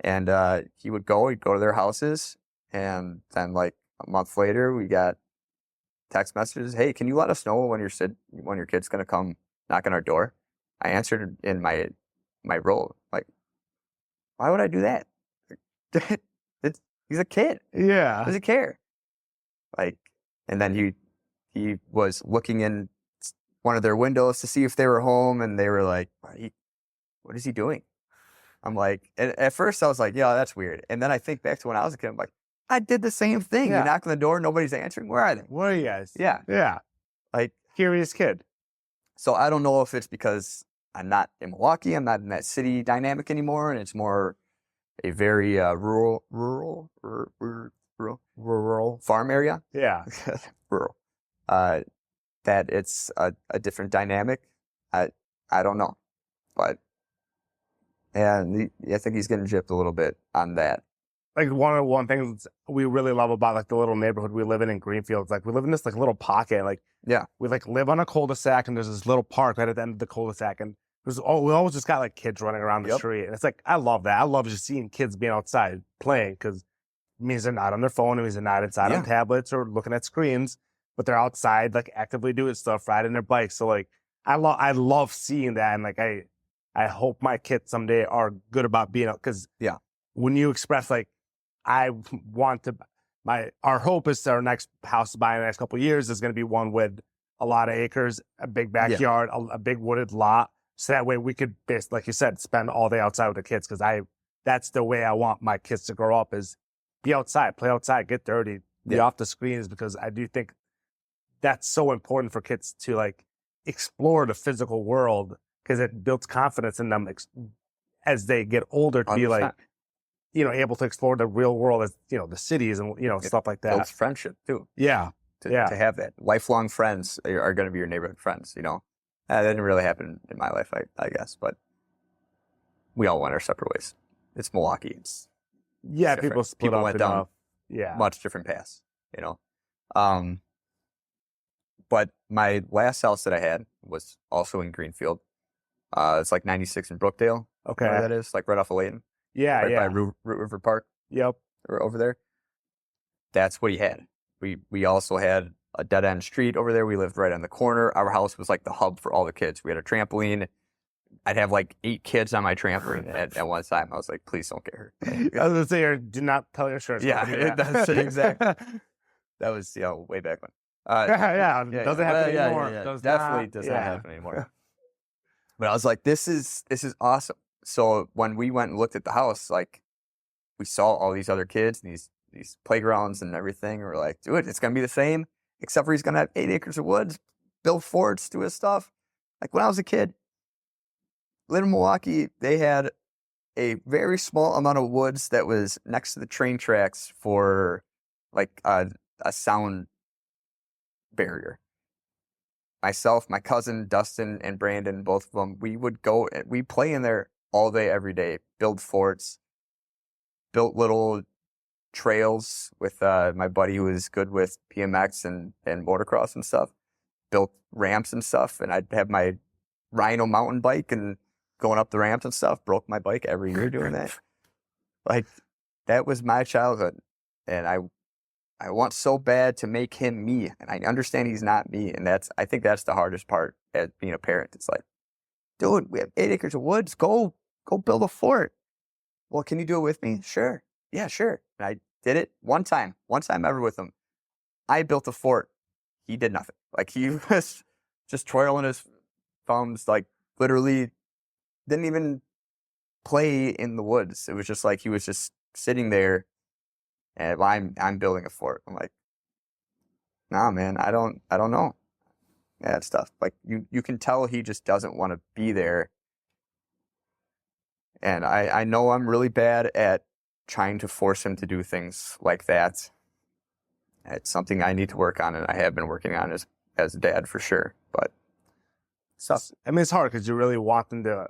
And he'd go to their houses, and then like a month later, we got text messages. "Hey, can you let us know when your kid's gonna come knock on our door?" I answered in my role, like, why would I do that? He's a kid. Yeah. Does he care? Like, and then he was looking in one of their windows to see if they were home, and they were like, "What is he doing?" I'm like, and at first I was like, "Yeah, that's weird." And then I think back to when I was a kid. I'm like, I did the same thing. Yeah. You knock on the door, nobody's answering. Where are they? Where are you guys? Yeah. Yeah. Like, Curious kid. So I don't know if it's because I'm not in Milwaukee, I'm not in that city dynamic anymore, and it's more a very rural farm area. Yeah. Rural. That it's a different dynamic. I don't know, but and I think he's getting gypped a little bit on that. Like one thing we really love about like the little neighborhood we live in Greenfield, like we live in this like little pocket. Like we like live on a cul-de-sac, and there's this little park right at the end of the cul-de-sac, and we always just got like kids running around the street, and it's like I love that. I love just seeing kids being outside playing, because it means they're not on their phone, it means they're not inside on tablets or looking at screens, but they're outside like actively doing stuff, riding their bikes. So like I love seeing that, and like I hope my kids someday are good about being out, because when you express like I want to, our hope is our next house to buy in the next couple of years is going to be one with a lot of acres, a big backyard, a big wooded lot. So that way we could, like you said, spend all day outside with the kids. Because that's the way I want my kids to grow up, is be outside, play outside, get dirty, be off the screens. Because I do think that's so important for kids to like explore the physical world, because it builds confidence in them as they get older to 100%. Be like, able to explore the real world, as the cities and stuff like that. Builds friendship too. Yeah. To have that. Lifelong friends are going to be your neighborhood friends. That didn't really happen in my life, I guess, but we all went our separate ways. It's Milwaukee. It's people split up went down much different paths. But my last house that I had was also in Greenfield. It's like 96 in Brookdale. Okay. You know where that is, like right off of Layton. Yeah, right by Root River Park. Yep. Or over there. That's what he had. We also had a dead end street over there. We lived right on the corner. Our house was like the hub for all the kids. We had a trampoline. I'd have like 8 kids on my trampoline at one time. I was like, please don't get hurt. I was going to say, do not tell your insurance company. That's exactly. That was way back when. Doesn't happen anymore. Definitely does not happen anymore. But I was like, this is awesome. So when we went and looked at the house, like we saw all these other kids, and these playgrounds and everything. And we're like, dude, it's gonna be the same, except for he's gonna have 8 acres of woods, build forts, do his stuff. Like when I was a kid, lived in Milwaukee, they had a very small amount of woods that was next to the train tracks for like a sound barrier. Myself, my cousin Dustin, and Brandon, both of them, we play in there all day, every day, build forts, built little trails with my buddy who was good with BMX and motocross and stuff, built ramps and stuff, and I'd have my Rhino mountain bike and going up the ramps and stuff, broke my bike every year doing that. Like, that was my childhood, and I want so bad to make him me, and I understand he's not me, and I think that's the hardest part as being a parent. It's like, dude, we have 8 acres of woods, go build a fort. Well, can you do it with me? Sure. Yeah, sure. And I did it one time ever with him. I built a fort. He did nothing. Like, he was just twirling his thumbs, like literally didn't even play in the woods. It was just like he was just sitting there, and I'm building a fort. I'm like, nah, man, I don't know. That stuff. Like, you can tell he just doesn't want to be there. And I know I'm really bad at trying to force him to do things like that. It's something I need to work on, and I have been working on as a dad for sure. But I mean, it's hard because you really want them to.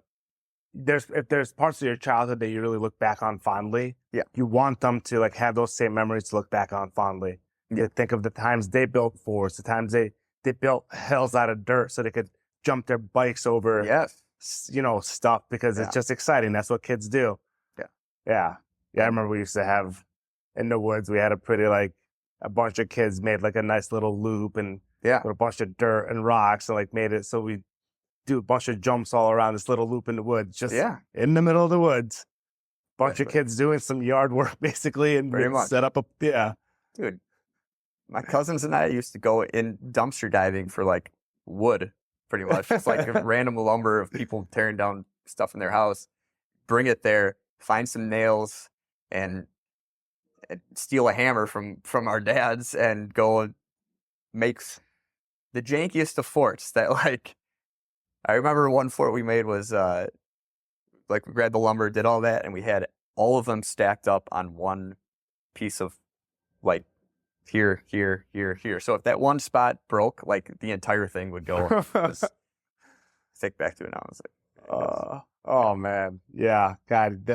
If there's parts of your childhood that you really look back on fondly, you want them to like have those same memories to look back on fondly. You think of the times they built forts, the times they built hills out of dirt so they could jump their bikes over. Yes. Stuff, because it's just exciting. That's what kids do. Yeah. I remember we used to have in the woods, we had a bunch of kids made like a nice little loop and with a bunch of dirt and rocks, and like made it so we do a bunch of jumps all around this little loop in the woods, just in the middle of the woods. Bunch of kids doing some yard work basically, and set up Dude, my cousins and I used to go in dumpster diving for like wood. Pretty much. It's like a random lumber of people tearing down stuff in their house, bring it there, find some nails, and steal a hammer from our dads and go make the jankiest of forts that, like, I remember one fort we made was, we grabbed the lumber, did all that, and we had all of them stacked up on one piece of, like, here. So if that one spot broke, like the entire thing would go. Think back to it now. I was like, oh man, yeah, God,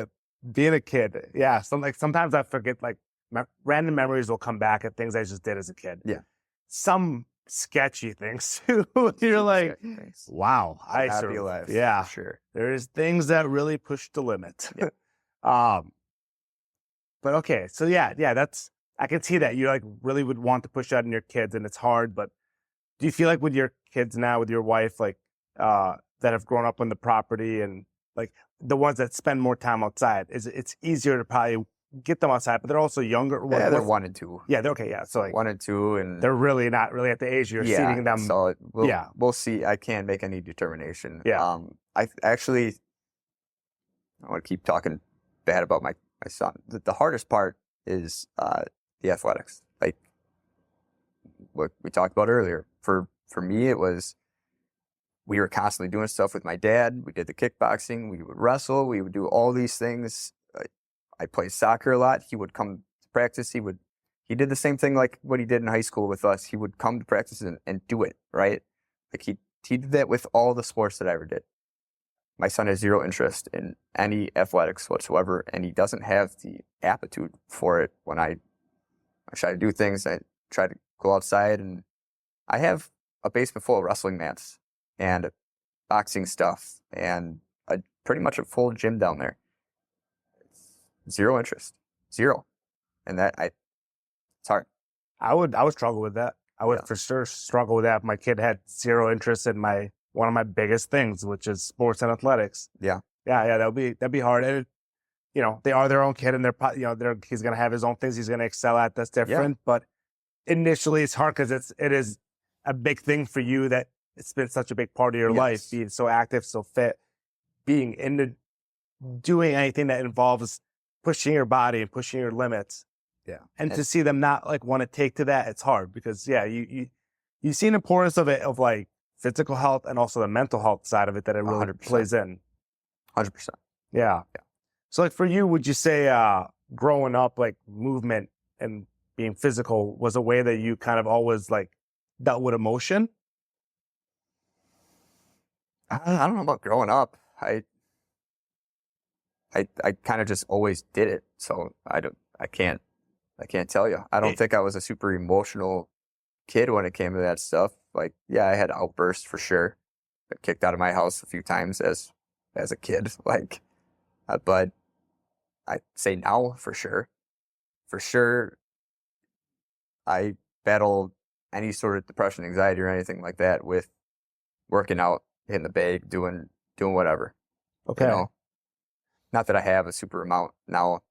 being a kid, sometimes I forget, like random memories will come back at things I just did as a kid. Yeah, some sketchy things too. You're like, wow, I be alive. Yeah, sure. There's things that really push the limit. Yeah. But okay, so that's. I can see that you like really would want to push that in your kids, and it's hard. But do you feel like with your kids now, with your wife, like that have grown up on the property, and like the ones that spend more time outside, it's easier to probably get them outside, but they're also younger. Yeah, they're 1 and 2. Yeah, they're okay. Yeah, so like 1 and 2, and they're really not really at the age you're seeding them. So Yeah. we'll see. I can't make any determination. Yeah. I actually, I want to keep talking bad about my son. The hardest part is the athletics. Like what we talked about earlier. For me, it was, we were constantly doing stuff with my dad. We did the kickboxing. We would wrestle. We would do all these things. I played soccer a lot. He would come to practice. He did the same thing like what he did in high school with us. He would come to practice and do it, right? Like he did that with all the sports that I ever did. My son has zero interest in any athletics whatsoever, and he doesn't have the aptitude for it. When I try to do things, I try to go outside, and I have a basement full of wrestling mats and boxing stuff and pretty much a full gym down there. Zero interest. Zero. And it's hard. I would struggle with that. I would for sure struggle with that if my kid had zero interest in one of my biggest things, which is sports and athletics. Yeah. Yeah, that'd be hard. And they are their own kid, and he's gonna have his own things he's gonna excel at. That's different. Yeah. But initially, it's hard because it is a big thing for you that it's been such a big part of your life, being so active, so fit, being into doing anything that involves pushing your body and pushing your limits. Yeah. And to see them not like want to take to that, it's hard because you see an importance of it, of like physical health and also the mental health side of it that it really 100%. plays in. 100%. Yeah. So like for you, would you say growing up, like movement and being physical was a way that you kind of always like dealt with emotion? I don't know about growing up. I kind of just always did it. So I can't tell you. I don't think I was a super emotional kid when it came to that stuff. Like, yeah, I had outbursts for sure. Got kicked out of my house a few times as a kid. Like, but I'd say now for sure. For sure, I battled any sort of depression, anxiety, or anything like that with working out, hitting the bag, doing whatever. Okay. Not that I have a super amount now,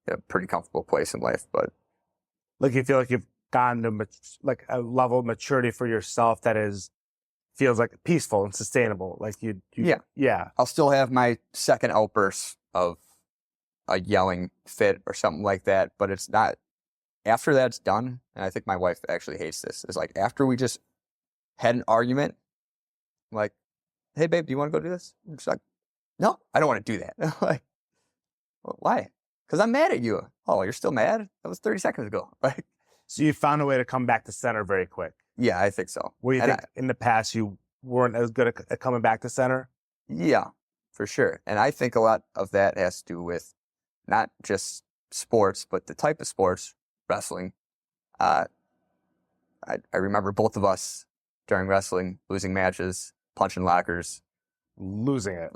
a pretty comfortable place in life, but like you feel like you've gotten to like a level of maturity for yourself that feels like peaceful and sustainable. Like yeah. I'll still have my second outburst of a yelling fit or something like that, but it's not. After that's done, and I think my wife actually hates this, is like after we just had an argument, I'm like, hey babe, do you want to go do this? And she's like, no, I don't want to do that. I'm like, well, why? Because I'm mad at you. Oh, you're still mad? That was 30 seconds ago. Like, so you found a way to come back to center very quick. Yeah, I think so. Where you think in the past you weren't as good at coming back to center? Yeah, for sure. And I think a lot of that has to do with not just sports, but the type of sports, wrestling. I remember both of us during wrestling losing matches, punching lockers. Losing it.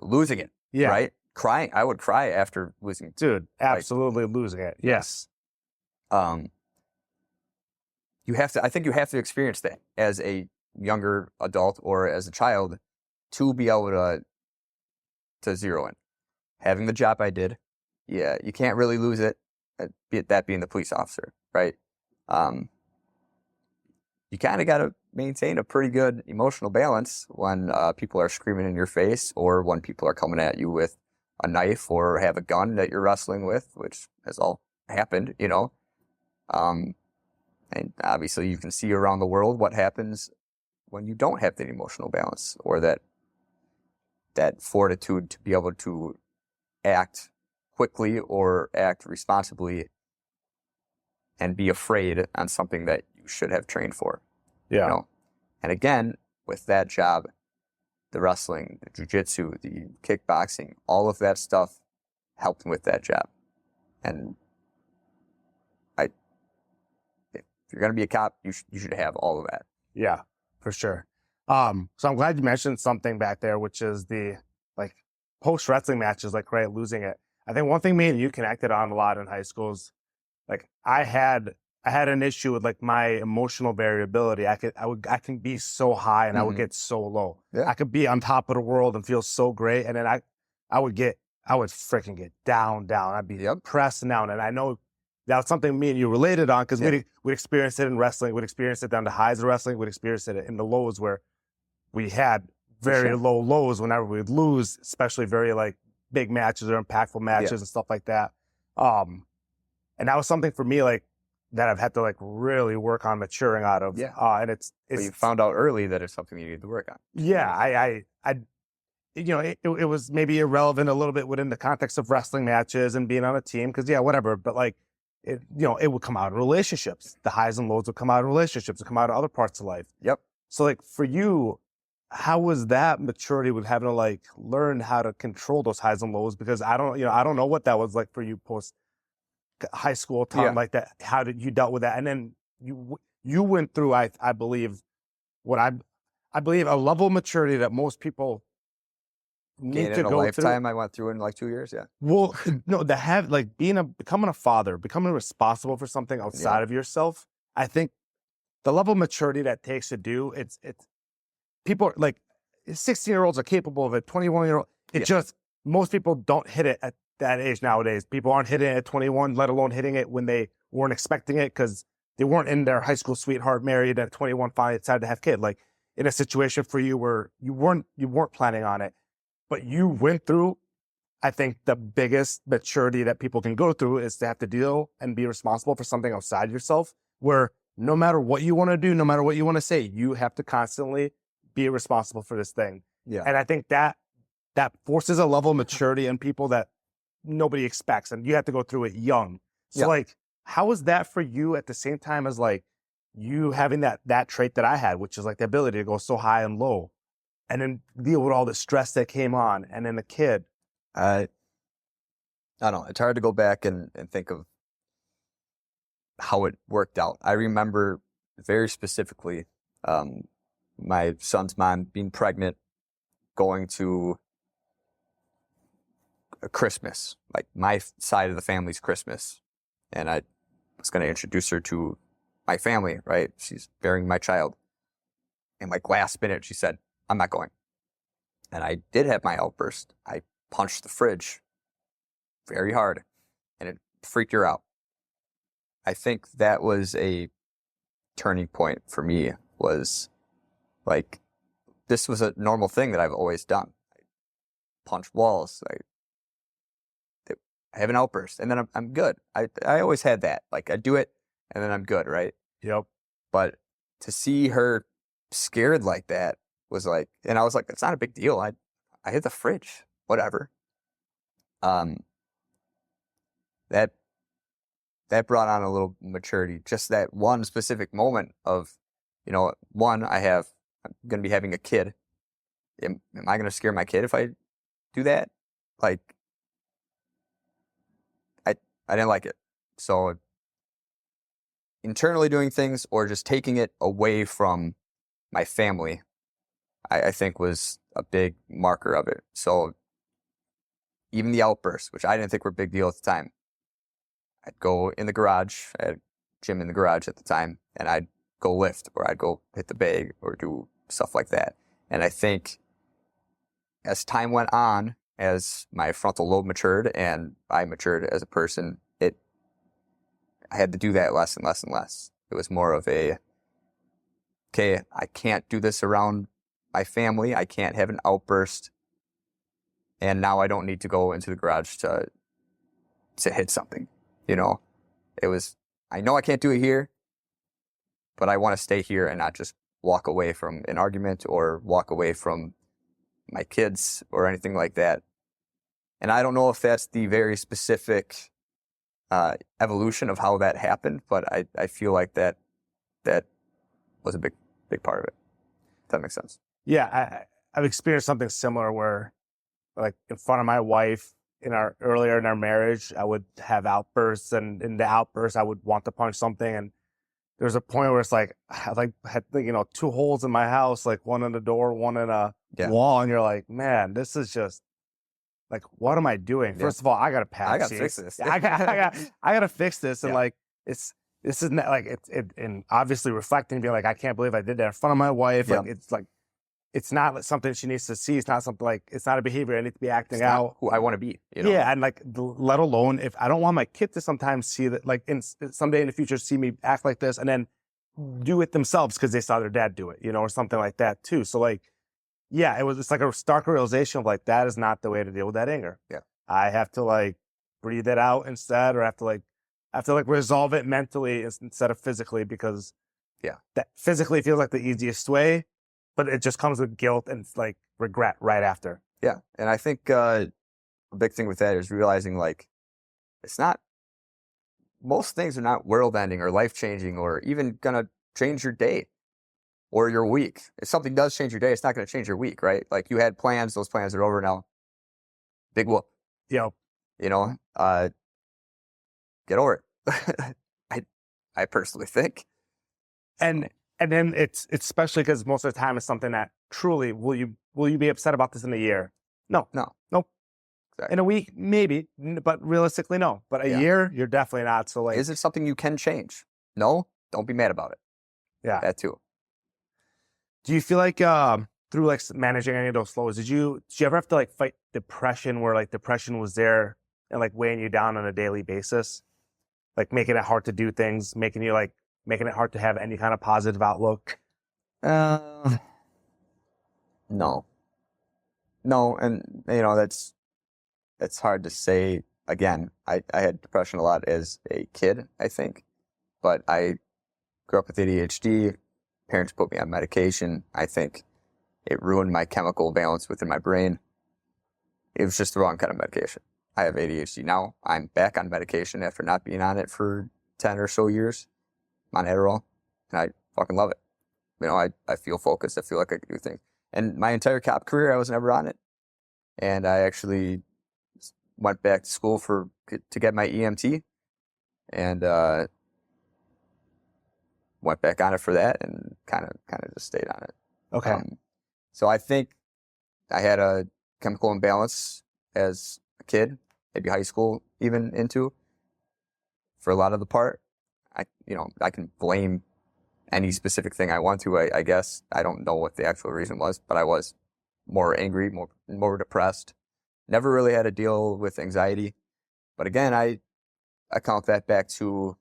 Yeah. Right? Crying. I would cry after losing. Dude, absolutely losing it. Yes. I think you have to experience that as a younger adult or as a child to be able to zero in. Having the job I did, yeah, you can't really lose it, that being the police officer, right? You kind of got to maintain a pretty good emotional balance when people are screaming in your face or when people are coming at you with a knife or have a gun that you're wrestling with, which has all happened, and obviously you can see around the world what happens when you don't have that emotional balance or that fortitude to be able to act quickly or act responsibly and be afraid on something that you should have trained for. Yeah. And again, with that job, the wrestling, the jiu-jitsu, the kickboxing, all of that stuff helped with that job. And if you're going to be a cop, you should have all of that. Yeah, for sure. So I'm glad you mentioned something back there, which is the like post wrestling matches, like right, losing it. I think one thing me and you connected on a lot in high school is like I had an issue with like my emotional variability. I can be so high and I would get so low. Yeah. I could be on top of the world and feel so great, and then I would get I would freaking get down. I'd be Yep. pressed down. And I know that was something me and you related on because Yeah. we'd experienced it in wrestling. We'd experienced it down the highs of wrestling. We'd experienced it in the lows where we had very sure. low lows whenever we'd lose, especially very like big matches or impactful matches Yeah. and stuff like that. And that was something for me like that I've had to like really work on maturing out of. Yeah. And But you found out early that it's something you need to work on. yeah, I you know, it was maybe irrelevant a little bit within the context of wrestling matches and being on a team because yeah, whatever. But like, it, you know, it would come out in relationships. The highs and lows would come out in relationships. Would come out in other parts of life. Yep. So like for you, how was that maturity with having to like learn how to control those highs and lows? Because I don't know what that was like for you post high school time Yeah. like that. How did you dealt with that? And then you went through, I believe, what I believe a level of maturity that most people need to In a go lifetime, through. I went through in like 2 years. Yeah. Well, no, to have like becoming a father, becoming responsible for something outside of yourself. I think the level of maturity that takes to do it's people are, like 16-year-olds are capable of it. 21-year-old, it just most people don't hit it at that age nowadays. People aren't hitting it at 21, let alone hitting it when they weren't expecting it because they weren't in their high school sweetheart married at 21 finally decided to have kids. Like in a situation for you where you weren't planning on it, but you went through. I think the biggest maturity that people can go through is to have to deal and be responsible for something outside yourself, where no matter what you want to do, no matter what you want to say, you have to constantly be responsible for this thing. Yeah. And I think that forces a level of maturity in people that nobody expects, and you have to go through it young. So like, how was that for you at the same time as like you having that trait that I had, which is like the ability to go so high and low and then deal with all the stress that came on and then the kid? I don't know. It's hard to go back and think of how it worked out. I remember very specifically my son's mom being pregnant, going to a Christmas, like my side of the family's Christmas. And I was going to introduce her to my family, right? She's bearing my child. And like last minute, she said, I'm not going. And I did have my outburst. I punched the fridge very hard and it freaked her out. I think that was a turning point for me, was like, this was a normal thing that I've always done. I punch walls. I have an outburst and then I'm good. I always had that. Like I do it and then I'm good, right? Yep. But to see her scared like that was like, and I was like, it's not a big deal. I hit the fridge, whatever. That brought on a little maturity. Just that one specific moment of, one, I'm going to be having a kid. Am I going to scare my kid if I do that? Like, I didn't like it. So internally doing things or just taking it away from my family, I think was a big marker of it. So even the outbursts, which I didn't think were a big deal at the time, I'd go in the garage. I had a gym in the garage at the time, and I'd go lift or I'd go hit the bag or do stuff like that. And I think as time went on, as my frontal lobe matured and I matured as a person, I had to do that less and less and less. It was more of okay, I can't do this around my family. I can't have an outburst. And now I don't need to go into the garage to hit something. It was, I know I can't do it here, but I want to stay here and not just walk away from an argument or walk away from my kids or anything like that. And I don't know if that's the very specific evolution of how that happened, but I feel like that was a big part of it. If that makes sense. Yeah, I've experienced something similar where, like, in front of my wife, earlier in our marriage, I would have outbursts, and in the outbursts, I would want to punch something. And there's a point where it's like, I had 2 holes in my house, like one in the door, one in a wall, and you're like, man, this is just like, what am I doing? Yeah. First of all, I gotta patch. I gotta fix this. I gotta fix this, and like this isn't like and obviously reflecting, being like, I can't believe I did that in front of my wife. Yeah. Like it's not like something she needs to see. It's not something like, it's not a behavior I need to be acting It's not out. who I want to be. You know? Yeah, and like, let alone if I don't want my kid to sometimes see that, like, someday in the future, see me act like this and then do it themselves because they saw their dad do it, or something like that too. So like, yeah, it's like a stark realization of like, that is not the way to deal with that anger. Yeah. I have to like breathe it out instead, or I have to like resolve it mentally instead of physically, because that physically feels like the easiest way, but it just comes with guilt and like regret right after. Yeah. And I think a big thing with that is realizing like, most things are not world ending or life changing or even going to change your day or your week. If something does change your day, it's not going to change your week, right? Like you had plans, those plans are over now. Big whoop. Yeah. Get over it. I personally think. And then it's especially because most of the time it's something that truly, will you be upset about this in a year? No. Nope. Exactly. In a week, maybe, but realistically, no. But a year, you're definitely not. So like, is it something you can change? No, don't be mad about it. Yeah. That too. Do you feel like through like managing any of those flows, did you ever have to like fight depression, where like depression was there and like weighing you down on a daily basis, like making it hard to do things, making it hard to have any kind of positive outlook? No, and that's hard to say. Again, I had depression a lot as a kid, I think, but I grew up with ADHD. Parents put me on medication. I think it ruined my chemical balance within my brain. It was just the wrong kind of medication. I have ADHD now. I'm back on medication after not being on it for 10 or so years. I'm on Adderall, and I fucking love it. I feel focused. I feel like I can do things. And my entire cop career, I was never on it. And I actually went back to school to get my EMT, and went back on it for that, and kind of just stayed on it. Okay. So I think I had a chemical imbalance as a kid, maybe high school, even into, for a lot of the part. I can blame any specific thing I want to, I guess. I don't know what the actual reason was, but I was more angry, more depressed. Never really had to deal with anxiety. But again, I count that back to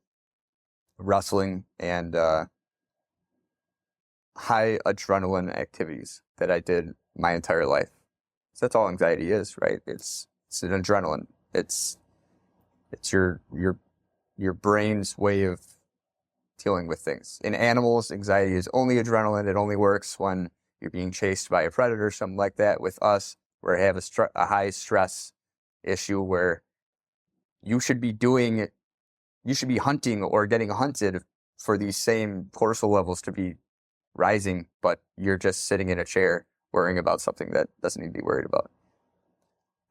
wrestling and high adrenaline activities that I did my entire life. So that's all anxiety is, right? It's an adrenaline. It's your brain's way of dealing with things. In animals, anxiety is only adrenaline. It only works when you're being chased by a predator or something like that. With us, where I have a high stress issue where you should be hunting or getting hunted for these same cortisol levels to be rising, but you're just sitting in a chair worrying about something that doesn't need to be worried about.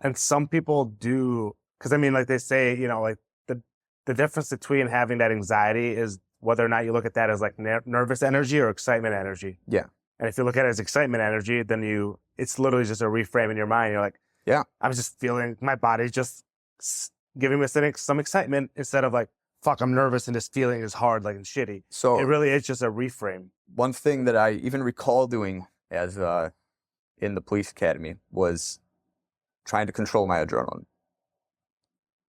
And some people do, because I mean, like they say, like the difference between having that anxiety is whether or not you look at that as like nervous energy or excitement energy. Yeah. And if you look at it as excitement energy, then it's literally just a reframe in your mind. You're like, yeah, I'm just feeling my body just giving me some excitement, instead of like, fuck, I'm nervous and this feeling is hard, like, and shitty. So it really is just a reframe. One thing that I even recall doing as in the police academy was trying to control my adrenaline.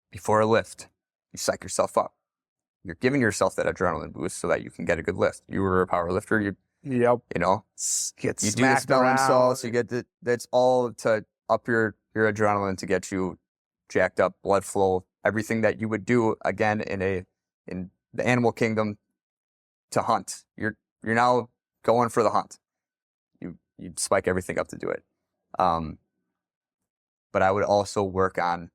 Before a lift, you psych yourself up. You're giving yourself that adrenaline boost so that you can get a good lift. You were a power lifter. Yep. You do the smelling salts. You get that's all to up your adrenaline, to get you jacked up, blood flow, everything that you would do again in the animal kingdom to hunt. You're now going for the hunt. You spike everything up to do it. But I would also work on.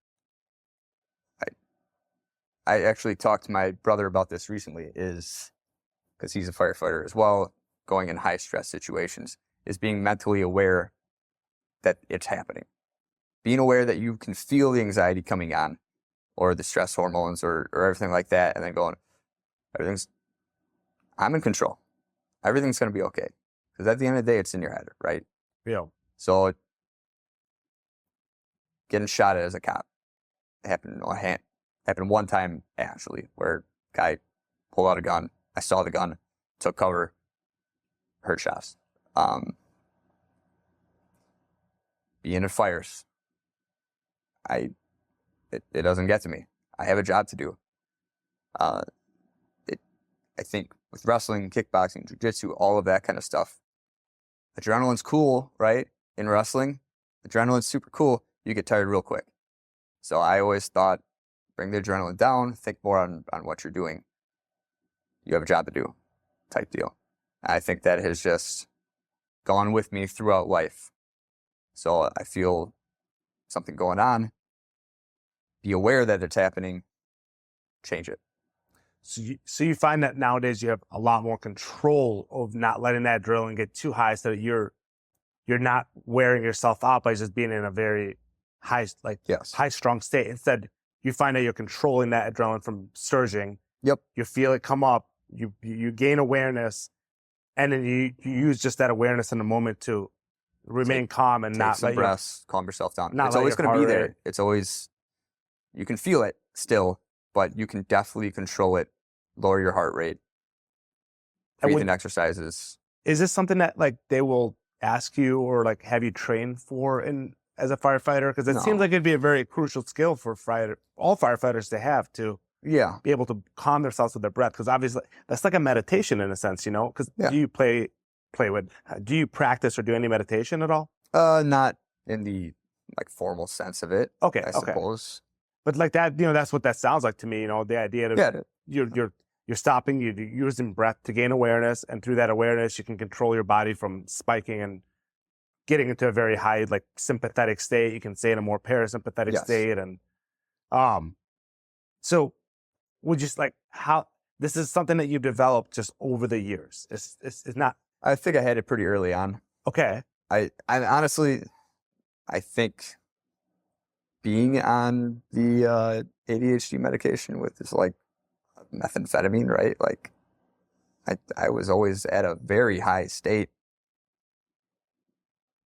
I actually talked to my brother about this recently, is because he's a firefighter as well, going in high stress situations, is being mentally aware that it's happening. Being aware that you can feel the anxiety coming on, or the stress hormones, or everything like that, and then going, I'm in control. Everything's going to be okay. Because at the end of the day, it's in your head, right? Yeah. So getting shot at as a cop happened one time, actually, where a guy pulled out a gun. I saw the gun, took cover, heard shots. being in fires. It doesn't get to me. I have a job to do. I think with wrestling, kickboxing, jiu-jitsu, all of that kind of stuff, adrenaline's cool, right? In wrestling, adrenaline's super cool. You get tired real quick. So I always thought, bring the adrenaline down, think more on what you're doing. You have a job to do, type deal. I think that has just gone with me throughout life. So I feel something going on, be aware that it's happening, change it. So you find that nowadays you have a lot more control of not letting that adrenaline get too high, so that you're not wearing yourself out by just being in a very high strung state. Instead, you find that you're controlling that adrenaline from surging. Yep. You feel it come up, you gain awareness, and then you use just that awareness in the moment to remain calm and not let breaths, calm yourself down. It's always going to be there. It's always, you can feel it still, but you can definitely control it. Lower your heart rate. Breathing exercises. Is this something that like they will ask you or like have you trained for as a firefighter? Because it seems like it'd be a very crucial skill for all firefighters to have to be able to calm themselves with their breath. Because obviously that's like a meditation in a sense, you know. Because do you do you practice or do any meditation at all? Not in the like formal sense of it. Okay, I suppose. But like that, you know, that's what that sounds like to me. You know, the idea that you're stopping, you're using breath to gain awareness, and through that awareness, you can control your body from spiking and getting into a very high, like sympathetic state. You can stay in a more parasympathetic state, and so would you like how this is something that you've developed just over the years? It's not. I think I had it pretty early on. Okay. I honestly, I think being on the ADHD medication with this like methamphetamine, right? Like I was always at a very high state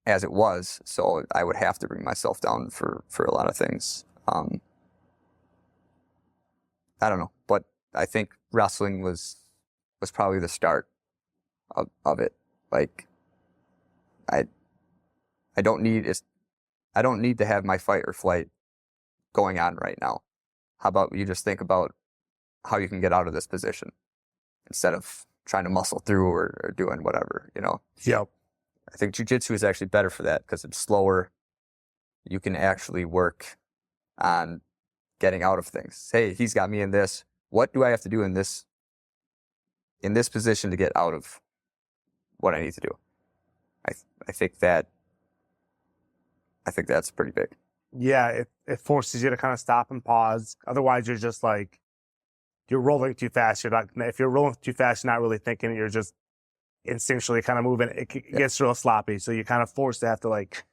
as it was, so I would have to bring myself down for a lot of things. I don't know, but I think wrestling was probably the start of it. Like I don't need to have my fight or flight going on right now. How about you just think about how you can get out of this position instead of trying to muscle through or doing whatever, you know? Yep. I think jiu-jitsu is actually better for that because it's slower. You can actually work on getting out of things. Hey, he's got me in this. What do I have to do in this position to get out of what I need to do? I think that's pretty big. Yeah, it forces you to kind of stop and pause. Otherwise, you're just like, you're rolling too fast. If you're rolling too fast, you're not really thinking. You're just instinctually kind of moving. It gets real sloppy. So you're kind of forced to have to like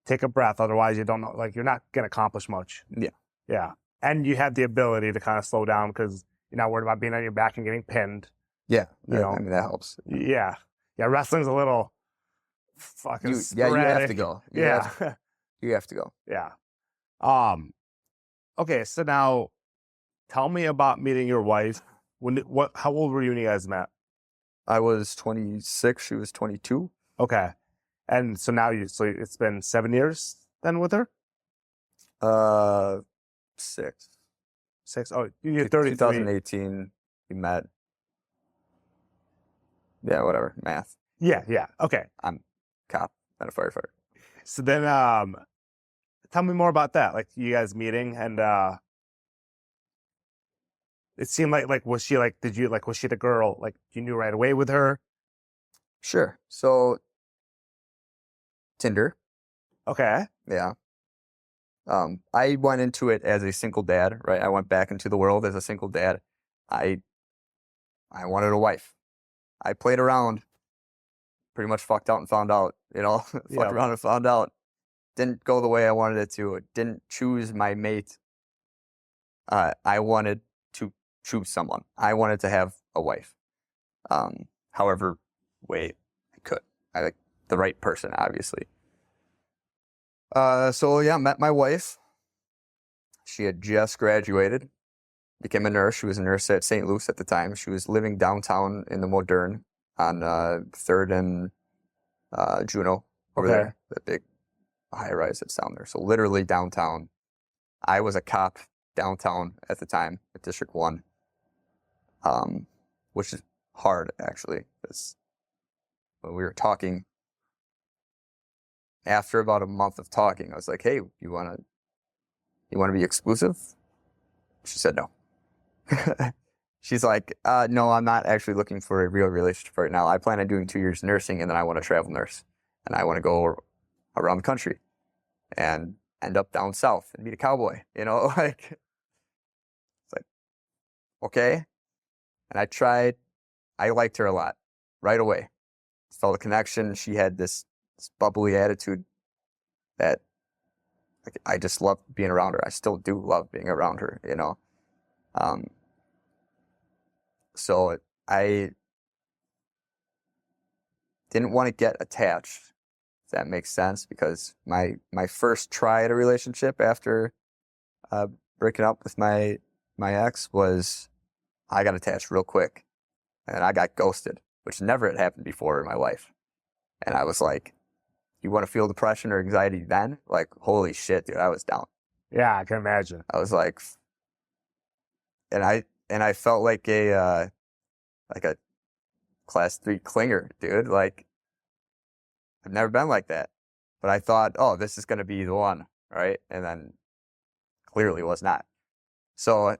take a breath. Otherwise, you don't know, like you're not going to accomplish much. Yeah. Yeah. And you have the ability to kind of slow down because you're not worried about being on your back and getting pinned. Yeah. You know? I mean, that helps. Yeah. Yeah. Wrestling's a little fucking sporadic. Yeah, you have to go. You have to go. Yeah. Okay, so now tell me about meeting your wife. How old were you when you guys met? I was 26, she was 22. Okay. And so now so it's been 7 years then with her? 6. 6. Oh, you're 33. 2018 we met. Yeah, whatever. Math. Yeah. Okay. I'm cop and a firefighter. So then tell me more about that. Like you guys meeting and it seemed like was she the girl? Like you knew right away with her? Sure. So Tinder. Okay. Yeah. I went into it as a single dad, right? I went back into the world as a single dad. I wanted a wife. I played around, pretty much fucked out and found out, you know, fucked around and found out. Didn't go the way I wanted it to. It didn't choose my mate. I wanted to choose someone. I wanted to have a wife. However way I could. I like the right person, obviously. So yeah, met my wife. She had just graduated, became a nurse. She was a nurse at St. Luke's at the time. She was living downtown in the Modern on 3rd and Juneau over there, that big high rise that's down there. So literally downtown. I was a cop downtown at the time at District 1, which is hard, actually, because when we were talking, after about a month of talking, I was like, hey, you want to be exclusive? She said no. She's like, no, I'm not actually looking for a real relationship right now. I plan on doing 2 years nursing, and then I want to travel nurse, and I want to go around the country and end up down south and meet a cowboy, like, it's like, okay. And I liked her a lot right away. Felt a connection. She had this bubbly attitude that, like, I just loved being around her. I still do love being around her, So I didn't want to get attached, if that makes sense, because my first try at a relationship after breaking up with my ex was I got attached real quick, and I got ghosted, which never had happened before in my life. And I was like, you want to feel depression or anxiety then? Like, holy shit, dude, I was down. Yeah, I can imagine. I was like, and I felt like a class 3 clinger, dude. Like, I've never been like that. But I thought, oh, this is going to be the one, right? And then clearly was not. So I'm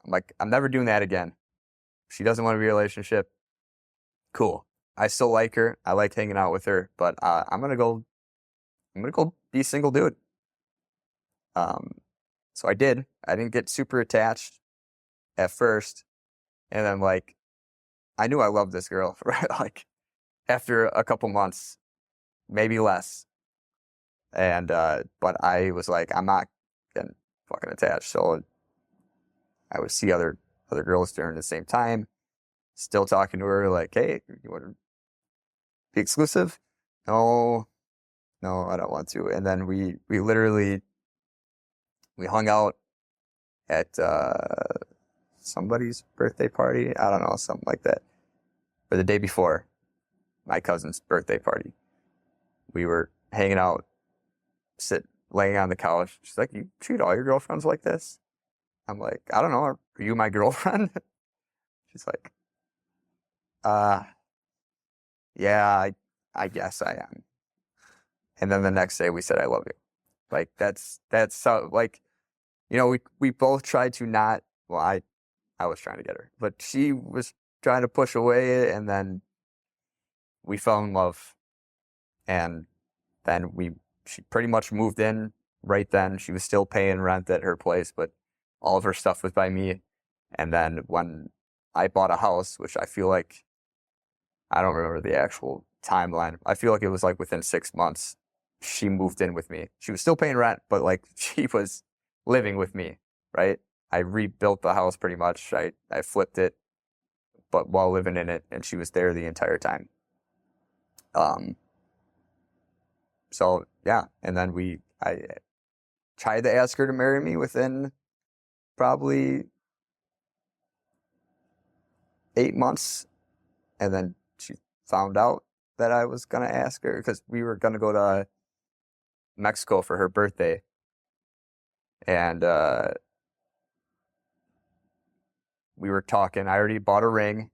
like, I'm never doing that again. She doesn't want to be in a relationship. Cool. I still like her. I like hanging out with her, but I'm gonna go be a single dude. So I did. I didn't get super attached at first, and then, like, I knew I loved this girl, right? Like, after a couple months, maybe less. And but I was like, I'm not getting fucking attached. So I would see other girls during the same time, still talking to her, like, hey, you want to be exclusive? No, I don't want to. And then we literally hung out at somebody's birthday party. I don't know, something like that. Or the day before my cousin's birthday party, we were hanging out, laying on the couch. She's like, you treat all your girlfriends like this? I'm like, I don't know. Are you my girlfriend? She's like, yeah, I guess I am. And then the next day we said, I love you. Like, that's so, like, we both tried to not, well, I was trying to get her, but she was trying to push away, and then we fell in love. And then she pretty much moved in right then. She was still paying rent at her place, but all of her stuff was by me. And then when I bought a house, which I feel like, I don't remember the actual timeline. I feel like it was like within 6 months, she moved in with me. She was still paying rent, but, like, she was living with me, right? I rebuilt the house pretty much. I flipped it, but while living in it, and she was there the entire time. So yeah, and then I tried to ask her to marry me within probably 8 months, and then she found out that I was gonna ask her because we were gonna go to Mexico for her birthday, and we were talking. I already bought a ring.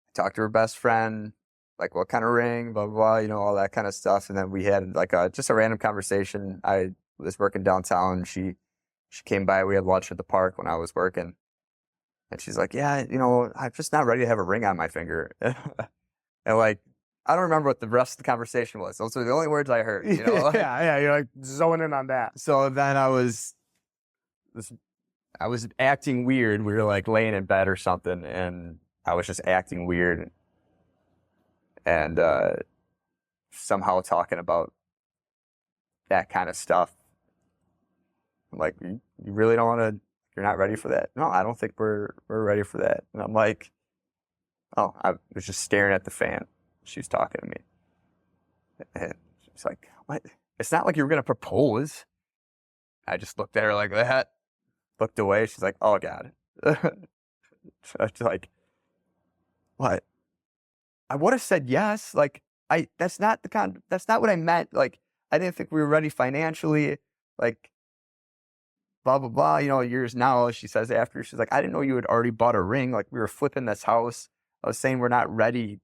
I talked to her best friend, like, what kind of ring, blah, blah, blah, all that kind of stuff. And then we had, like, just a random conversation. I was working downtown. She came by. We had lunch at the park when I was working. And she's like, yeah, I'm just not ready to have a ring on my finger. And, like, I don't remember what the rest of the conversation was. Those were the only words I heard, Yeah, you're, like, zoning in on that. So then I was acting weird. We were, like, laying in bed or something, and I was just acting weird and somehow talking about that kind of stuff. I'm like, you really don't want to, you're not ready for that? No, I don't think we're ready for that. And I'm like, oh, I was just staring at the fan. She was talking to me. And she's like, what? It's not like you were going to propose. I just looked at her like that, looked away. She's like, oh, God. So I was like, what? I would have said yes. Like, that's not what I meant. Like, I didn't think we were ready financially. Like, blah, blah, blah. You know, years now, she says after, she's like, I didn't know you had already bought a ring. Like, we were flipping this house. I was saying we're not ready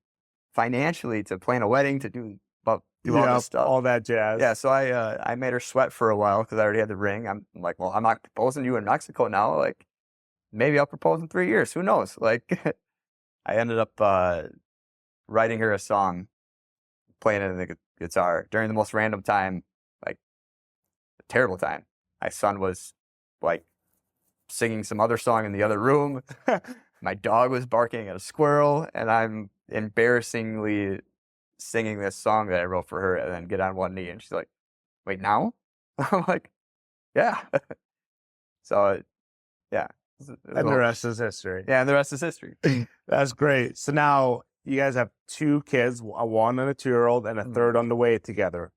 financially to plan a wedding, to do all this stuff. All that jazz. Yeah, so I made her sweat for a while because I already had the ring. I'm like, well, I'm not proposing to you in Mexico now. Like, maybe I'll propose in 3 years. Who knows? Like, I ended up writing her a song, playing it in the guitar during the most random time, like a terrible time. My son was like singing some other song in the other room. My dog was barking at a squirrel, and I'm embarrassingly singing this song that I wrote for her, and then get on one knee, and she's like, wait, now? I'm like, yeah. So, yeah. And the rest is history. Yeah, and the rest is history. That's great. So now you guys have 2 kids, a 1 and a 2-year-old, and a third on the way together.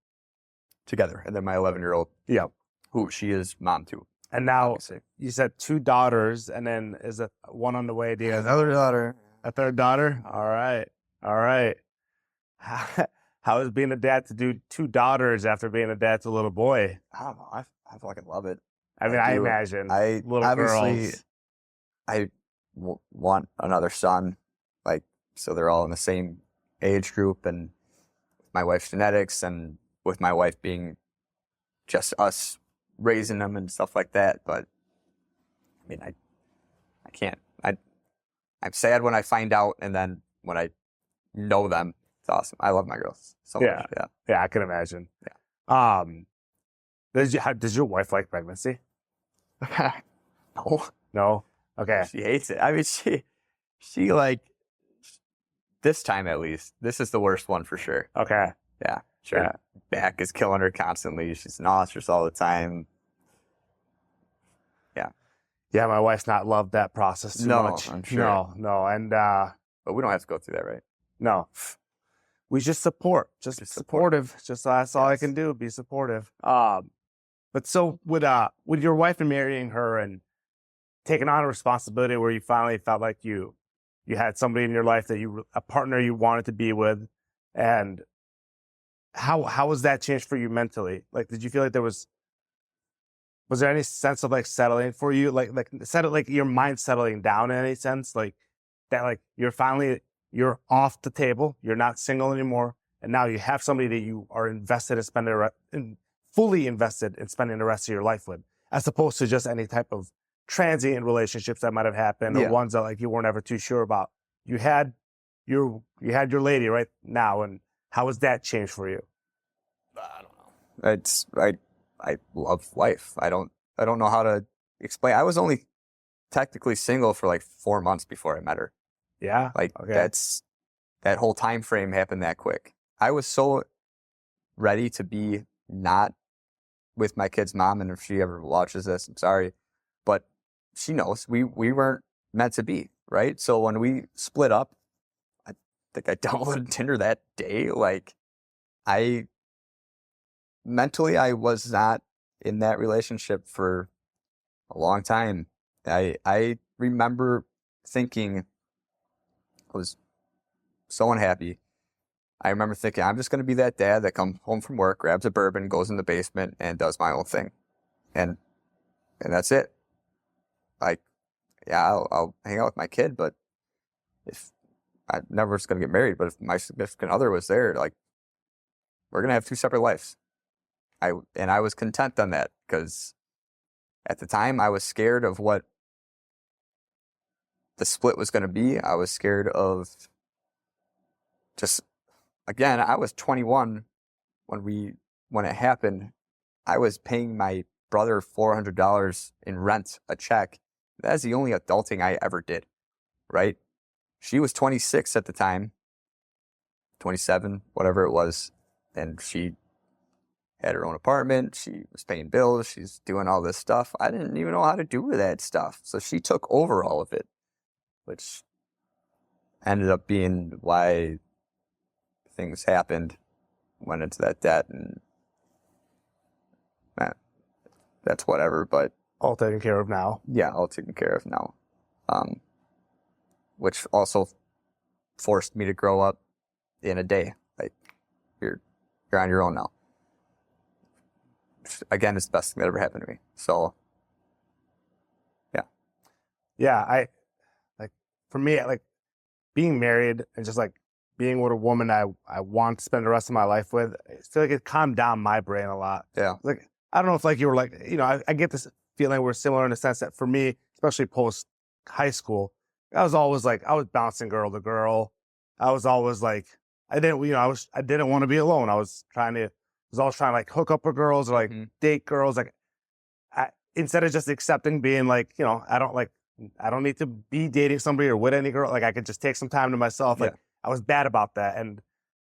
And then my 11-year-old. Yeah. Who she is mom to. And now you said 2 daughters, and then is it 1 on the way? Do you guys Another daughter. A third daughter? All right. All right. How is being a dad to do 2 daughters after being a dad to a little boy? I don't know. I fucking love it. I mean, I imagine little girls. I want another son, like, so they're all in the same age group, and my wife's genetics, and with my wife being just us raising them and stuff like that. But I mean, I can't. I'm sad when I find out, and then when I know them, it's awesome. I love my girls so much. Yeah, I can imagine. Yeah. Does your wife like pregnancy? No. Okay. She hates it. I mean, she like, this time at least, this is the worst one for sure. Okay. Yeah. Sure. Yeah. Back is killing her constantly. She's nauseous all the time. Yeah. Yeah, my wife's not loved that process too much. I'm sure. No. And but we don't have to go through that, right? No. We just support. Just supportive. Just that's all I can do, be supportive. But so with your wife and marrying her and taking on a responsibility where you finally felt like you had somebody in your life that a partner you wanted to be with, and how was that changed for you mentally? Like, did you feel like was there any sense of like settling for you? Like your mind settling down in any sense? Like that, like you're off the table, you're not single anymore, and now you have somebody that you are invested in fully invested in spending the rest of your life with, as opposed to just any type of transient relationships that might have happened, or ones that like you weren't ever too sure about. You had your lady right now, and how has that changed for you? I don't know. I love life. I don't know how to explain. I was only technically single for like 4 months before I met her. Yeah. Like that whole time frame happened that quick. I was so ready to be not with my kid's mom, and if she ever watches this, I'm sorry, but she knows we weren't meant to be, right? So when we split up, I think I downloaded Tinder that day. Like, mentally, I was not in that relationship for a long time. I remember thinking, I was so unhappy. I remember thinking, I'm just going to be that dad that comes home from work, grabs a bourbon, goes in the basement, and does my own thing. And that's it. Like, yeah, I'll hang out with my kid, but if I'm never just going to get married, but if my significant other was there, like, we're going to have 2 separate lives. I was content on that, because at the time I was scared of what the split was going to be. I was scared of just, again, I was 21 when it happened. I was paying my brother $400 in rent, a check. That's the only adulting I ever did, right? She was 26 at the time, 27, whatever it was, and she had her own apartment. She was paying bills. She's doing all this stuff. I didn't even know how to do that stuff. So she took over all of it, which ended up being why things happened, went into that debt, and that's whatever. But all taken care of now. Yeah, all taken care of now. Which also forced me to grow up in a day. Like, you're on your own now. again, it's the best thing that ever happened to me. So, Yeah, like for me, like being married and just like being with a woman I want to spend the rest of my life with, I feel like it calmed down my brain a lot. yeah, Like I don't know if like you were like, I get this feeling we're similar in the sense that for me, especially post high school, I was always like I was bouncing girl to girl. I was always like I didn't want to be alone. I was always trying to like hook up with girls or like date girls. Like instead of just accepting being like, I don't need to be dating somebody or with any girl. Like I could just take some time to myself. Like I was bad about that. And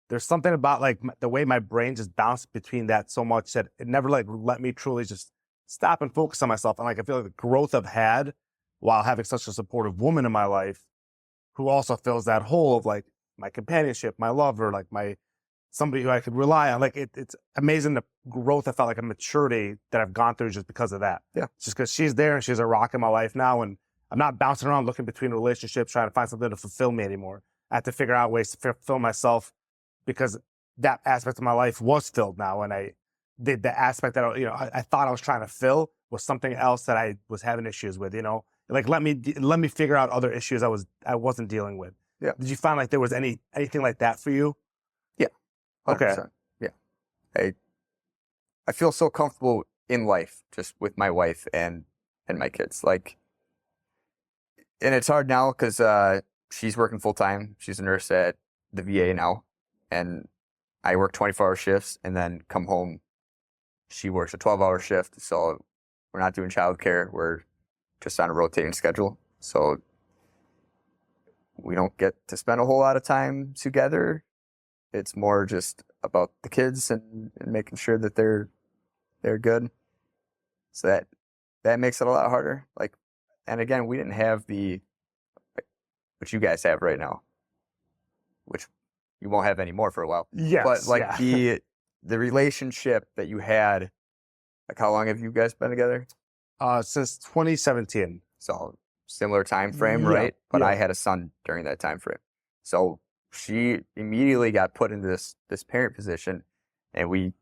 there's something about like the way my brain just bounced between that so much that it never like let me truly just stop and focus on myself. And like, I feel like the growth I've had while having such a supportive woman in my life who also fills that hole of like my companionship, my lover, like somebody who I could rely on. Like it's amazing the growth I felt like a maturity that I've gone through just because of that. Yeah. Just because she's there and she's a rock in my life now. And I'm not bouncing around looking between relationships, trying to find something to fulfill me anymore. I have to figure out ways to fulfill myself because that aspect of my life was filled now. And the aspect that, I thought I was trying to fill was something else that I was having issues with, like let me figure out other issues I wasn't dealing with. Yeah. Did you find like there was anything like that for you? Yeah. 100%. Okay. Yeah. I feel so comfortable in life just with my wife and my kids. Like, and it's hard now because she's working full time. She's a nurse at the VA now, and I work 24-hour shifts and then come home. She works a 12-hour shift, so we're not doing childcare. We're just on a rotating schedule, so we don't get to spend a whole lot of time together. It's more just about the kids and making sure that they're good. So that makes it a lot harder. Like, and again, we didn't have what you guys have right now, which you won't have anymore for a while. Yes. But like the relationship that you had, like how long have you guys been together? Since 2017. So similar time frame, right? But I had a son during that time frame. So she immediately got put into this parent position, and we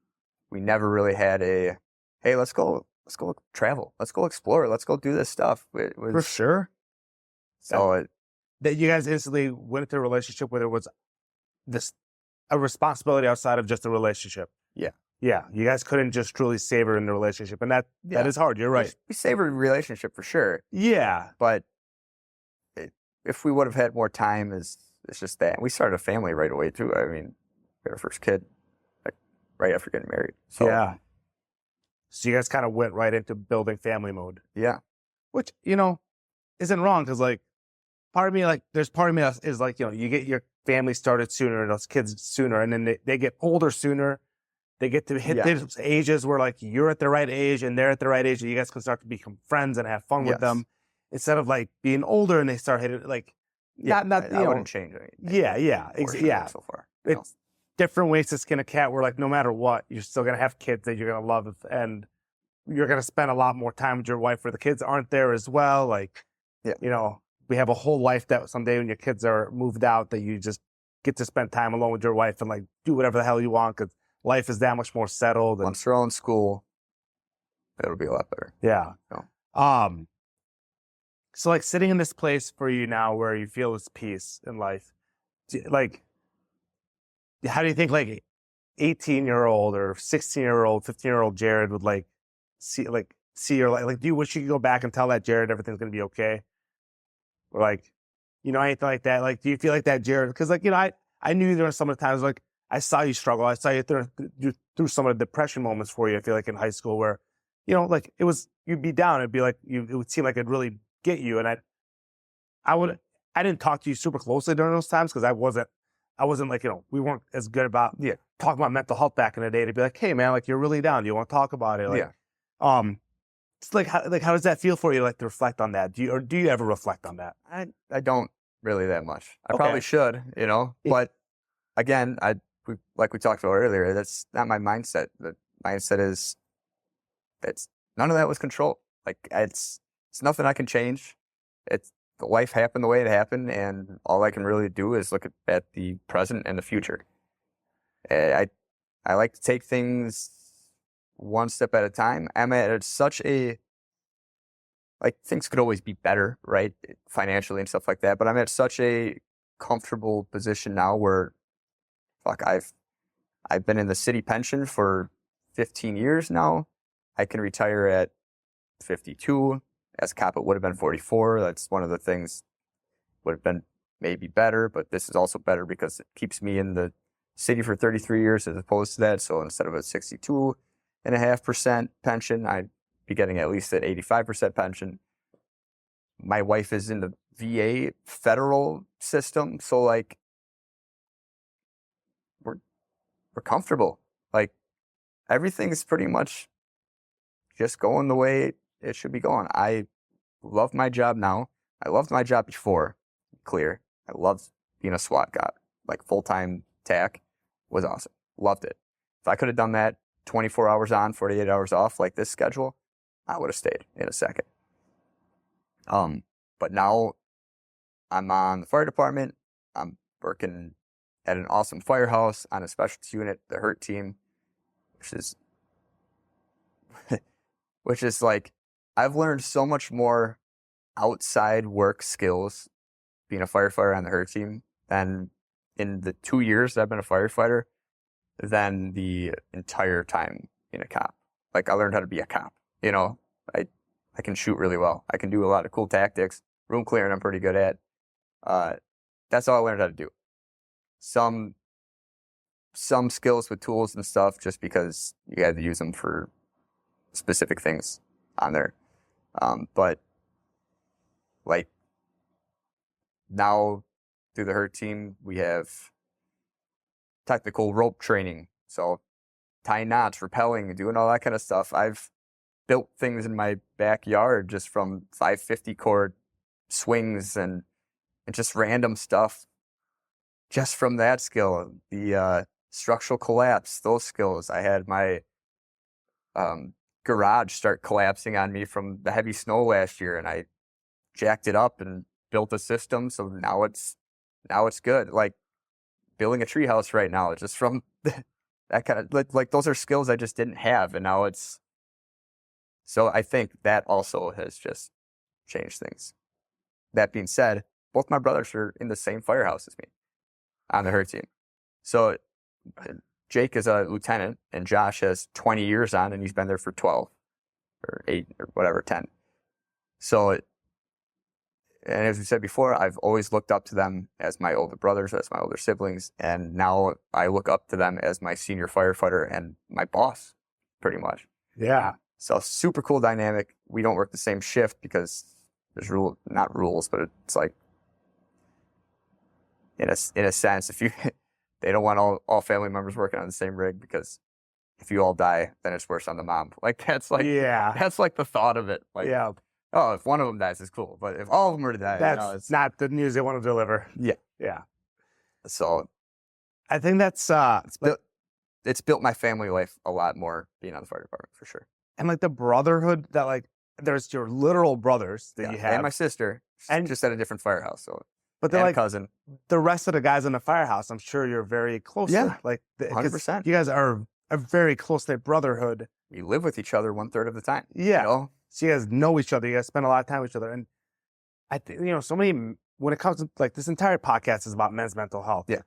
never really had hey, let's go travel, let's go explore, let's go do this stuff. It was, for sure. So that you guys instantly went into a relationship where there was a responsibility outside of just a relationship. Yeah. Yeah. You guys couldn't just truly savor in the relationship. And that is hard. You're right. We savor a relationship for sure. Yeah. But if we would have had more time, it's just that. We started a family right away too. I mean, we had our first kid like right after getting married. So yeah. So you guys kind of went right into building family mode. Yeah. Which, isn't wrong because like there's part of me that is like, you get your family started sooner and those kids sooner, and then they get older sooner. They get to hit those ages where like you're at the right age and they're at the right age, and you guys can start to become friends and have fun with them instead of like being older and they start hitting like I wouldn't change anything. Yeah. So far, it's different ways to skin a cat. Where like no matter what, you're still gonna have kids that you're gonna love, and you're gonna spend a lot more time with your wife where the kids aren't there as well. Like, we have a whole life that someday when your kids are moved out, that you just get to spend time alone with your wife and like do whatever the hell you want because life is that much more settled. And once they're all in school, it'll be a lot better. Yeah. So like sitting in this place for you now where you feel this peace in life, like, how do you think like 18-year-old or 16-year-old, 15-year-old Jared would like see your life? Like, do you wish you could go back and tell that Jared everything's going to be okay? Or like, anything like that? Like, do you feel like that Jared? Because like, I knew there were some of the times like I saw you struggle. I saw you through some of the depression moments for you. I feel like in high school where, like you'd be down. It'd be like, it would seem like it'd really get you. And I didn't talk to you super closely during those times because I wasn't like, we weren't as good about talking about mental health back in the day to be like, hey man, like you're really down. Do you want to talk about it? Like, it's like how does that feel for you? Like to reflect on that? Do you ever reflect on that? I don't really that much. I probably should, but again, like we talked about earlier, that's not my mindset. The mindset is none of that was controlled. Like it's nothing I can change. The life happened the way it happened, and all I can really do is look at the present and the future. I like to take things one step at a time. I'm at such a, like, things could always be better, right? Financially and stuff like that. But I'm at such a comfortable position now where, fuck, I've been in the city pension for 15 years now. I can retire at 52. As a cop, it would have been 44. That's one of the things would have been maybe better, but this is also better because it keeps me in the city for 33 years as opposed to that. So instead of a 62.5% pension, I'd be getting at least an 85% pension. My wife is in the VA federal system, so like we're comfortable. Like everything's pretty much just going the way it should be going. I love my job now. I loved my job before. Clear. I loved being a SWAT cop. Like full-time TAC was awesome. Loved it. If I could have done that 24 hours on, 48 hours off, like this schedule, I would have stayed in a second. But now I'm on the fire department. I'm working at an awesome firehouse on a specialty unit, the HURT team, which is like, I've learned so much more outside work skills being a firefighter on the HURT team than in the 2 years that I've been a firefighter than the entire time being a cop. Like I learned how to be a cop, you know, I can shoot really well. I can do a lot of cool tactics. Room clearing I'm pretty good at. That's all I learned how to do. Some skills with tools and stuff just because you had to use them for specific things on there. But like now through the HURT team, we have technical rope training. So tying knots, rappelling, doing all that kind of stuff. I've built things in my backyard just from 550 cord swings and just random stuff just from that skill. The structural collapse, those skills. I had my garage start collapsing on me from the heavy snow last year, and I jacked it up and built a system, so now it's good. Like building a treehouse right now, just from that kind of like those are skills I just didn't have, and now it's. So I think that also has just changed things. That being said, both my brothers are in the same firehouse as me on the HURT team. So Jake is a lieutenant and Josh has 20 years on and he's been there for 12 or 8 or whatever, 10. So, and as we said before, I've always looked up to them as my older brothers, as my older siblings. And now I look up to them as my senior firefighter and my boss, pretty much. Yeah. So super cool dynamic. We don't work the same shift because there's not rules, but it's like, in a sense, if you, they don't want all family members working on the same rig because if you all die, then it's worse on the mom. Like that's like, yeah, that's like the thought of it. Like, yeah. Oh, if one of them dies, it's cool. But if all of them were to die, that's it's not the news they want to deliver. Yeah. Yeah. So I think that's, it's built my family life a lot more being on the fire department for sure. And like the brotherhood that like, there's your literal brothers that you have. And my sister, and just at a different firehouse. So, but they're like cousin. The rest of the guys in the firehouse, I'm sure you're very close. Yeah. With. Like 100%. You guys are a very close-knit brotherhood. We live with each other 1/3 of the time. Yeah. You know? So you guys know each other. You guys spend a lot of time with each other. And I think, so many, when it comes to like this entire podcast is about men's mental health. Yeah.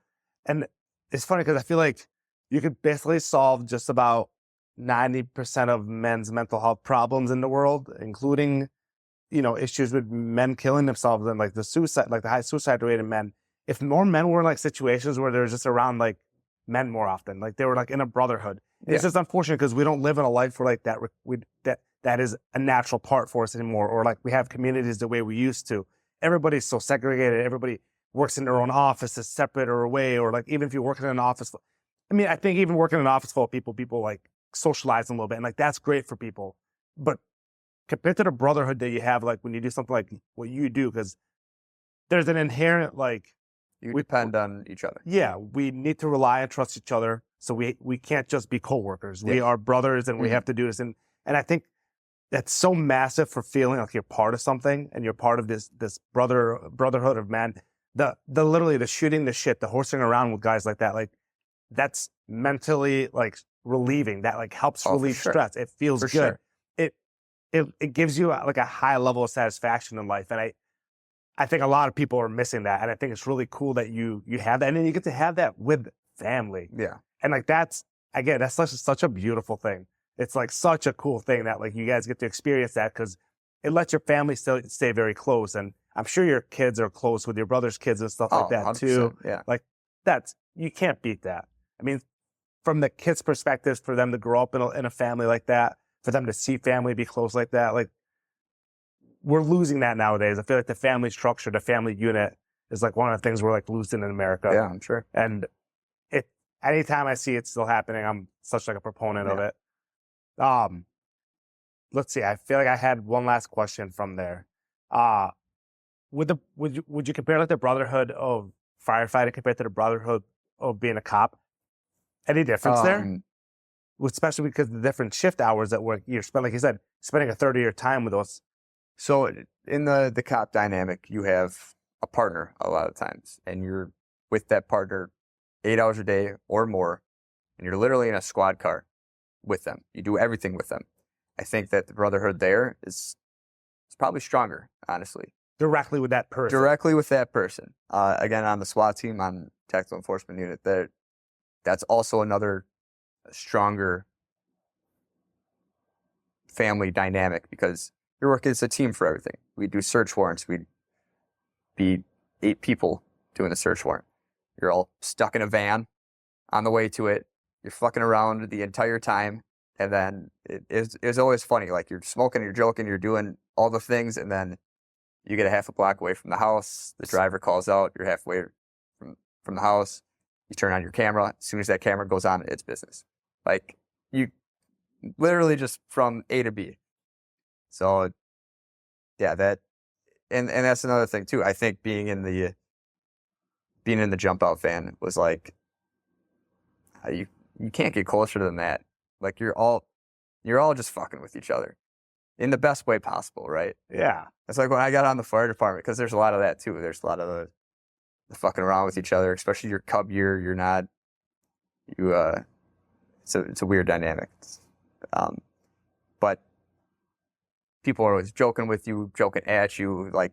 And it's funny because I feel like you could basically solve just about 90% of men's mental health problems in the world, including, issues with men killing themselves and like the high suicide rate in men. If more men were in like situations where they're just around like men more often, like they were like in a brotherhood. Yeah. It's just unfortunate because we don't live in a life where like that is a natural part for us anymore, or like we have communities the way we used to. Everybody's so segregated. Everybody works in their own offices, separate or away, or like even if you're working in an office, I mean, I think even working in an office full of people like socialize a little bit, and like that's great for people. But compared to the brotherhood that you have, like when you do something like what you do, because there's an inherent like we depend on each other. Yeah, we need to rely and trust each other. So we can't just be coworkers. Yeah. We are brothers, and we have to do this. And I think that's so massive for feeling like you're part of something and you're part of this brotherhood of man. The literally the shooting the shit, the horsing around with guys like that, like that's mentally like relieving. That like helps Oh, for relieve sure. stress. It feels For good. sure. It gives you like a high level of satisfaction in life. And I think a lot of people are missing that. And I think it's really cool that you have that. And then you get to have that with family. Yeah. And like that's such a beautiful thing. It's like such a cool thing that like you guys get to experience that because it lets your family still stay very close. And I'm sure your kids are close with your brother's kids and stuff like Oh, that 100%. too. Yeah. Like you can't beat that. I mean, from the kids' perspective, for them to grow up in a family like that, for them to see family be close like that, like we're losing that nowadays. I feel like the family structure, the family unit is like one of the things we're like losing in America. Yeah, I'm sure. And anytime I see it still happening, I'm such like a proponent of it. Let's see. I feel like I had one last question from there. Would you compare like the Brotherhood of firefighting compared to the Brotherhood of being a cop? Any difference there? Especially because the different shift hours that you're spending, like you said, spending a third of your time with us. So in the cop dynamic, you have a partner a lot of times, and you're with that partner 8 hours a day or more, and you're literally in a squad car with them. You do everything with them. I think that the Brotherhood there is probably stronger, honestly. Directly with that person. Directly with that person. Again, on the SWAT team, on Tactical Enforcement Unit, that's also another stronger family dynamic because you're working as a team for everything. We do search warrants. We'd be 8 people doing a search warrant. You're all stuck in a van on the way to it. You're fucking around the entire time. And then it was always funny. Like you're smoking, you're joking, you're doing all the things. And then you get a half a block away from the house. The driver calls out. You're halfway from the house. You turn on your camera. As soon as that camera goes on, it's business. Like you literally just from A to B. So yeah, and that's another thing too. I think being in the jump out van was like, you can't get closer than that. Like you're all just fucking with each other in the best way possible, right? Yeah. It's like when I got on the fire department, because there's a lot of that too. There's a lot of the fucking around with each other, especially your cub year. You're not, it's a weird dynamic. But people are always joking with you, joking at you. Like,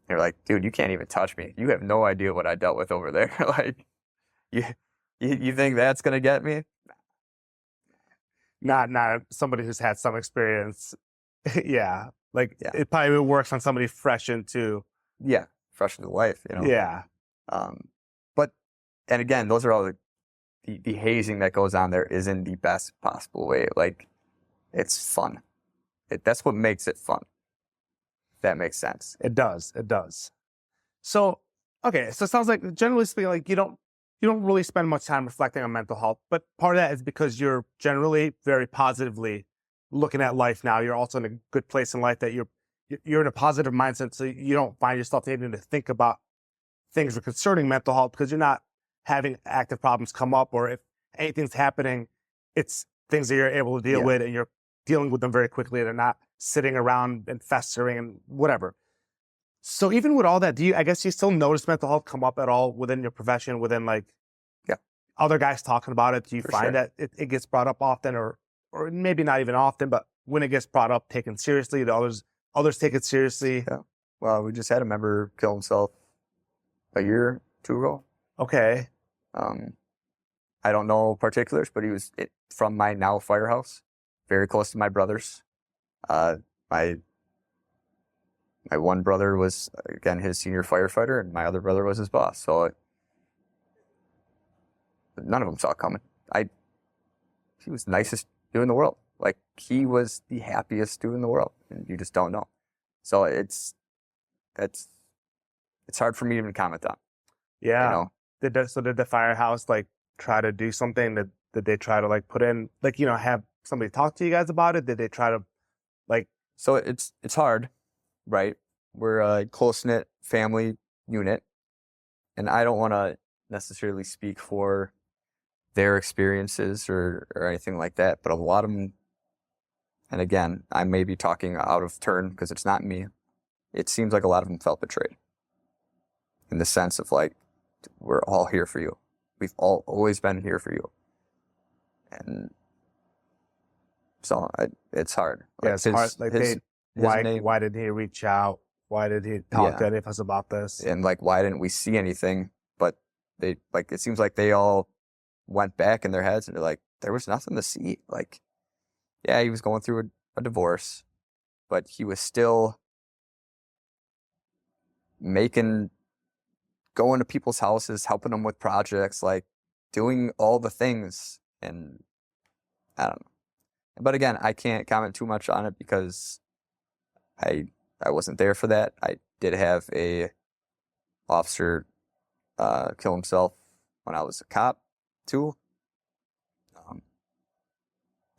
they're like, dude, you can't even touch me. You have no idea what I dealt with over there. Like, you think that's going to get me? Not somebody who's had some experience. Yeah. Like Yeah. it probably works on somebody fresh into. Yeah. Fresh into life, you know? Yeah. And again, those are all the hazing that goes on there is in the best possible way. Like, it's fun. That's what makes it fun. If that makes sense. It does. It does. So, okay. So it sounds like generally speaking, like you don't really spend much time reflecting on mental health, but part of that is because you're generally very positively looking at life now. You're also in a good place in life that you're in a positive mindset. So you don't find yourself needing to think about things concerning mental health because you're not having active problems come up, or if anything's happening, it's things that you're able to deal with and you're dealing with them very quickly. They're not sitting around and festering and whatever. So even with all that, I guess you still notice mental health come up at all within your profession, within like other guys talking about it? Do you find that it gets brought up often or maybe not even often, but when it gets brought up, taken seriously, do others take it seriously? Yeah. Well, we just had a member kill himself a year or 2 ago. Okay. I don't know particulars, but he was from my now firehouse, very close to my brothers. My one brother was, again, his senior firefighter, and my other brother was his boss. So none of them saw it coming. He was the nicest dude in the world. Like, he was the happiest dude in the world, and you just don't know. So it's hard for me to even comment on. Yeah. You know? Did the firehouse like try to do something? Did they try to like put in, like, have somebody talk to you guys about it? Did they try to like? So it's hard, right? We're a close-knit family unit, and I don't want to necessarily speak for their experiences or anything like that, but a lot of them, and again, I may be talking out of turn because it's not me, it seems like a lot of them felt betrayed in the sense of like, we're all here for you. We've always been here for you. And so it's hard. Yeah, it's hard. Like why name, why did he reach out? Why did he talk to any of us about this? And like, why didn't we see anything? But they, like, it seems like they all went back in their heads and they're like, there was nothing to see. Like, yeah, he was going through a divorce, but he was still going to people's houses, helping them with projects, like doing all the things. And I don't know. But again, I can't comment too much on it because I wasn't there for that. I did have a officer kill himself when I was a cop too.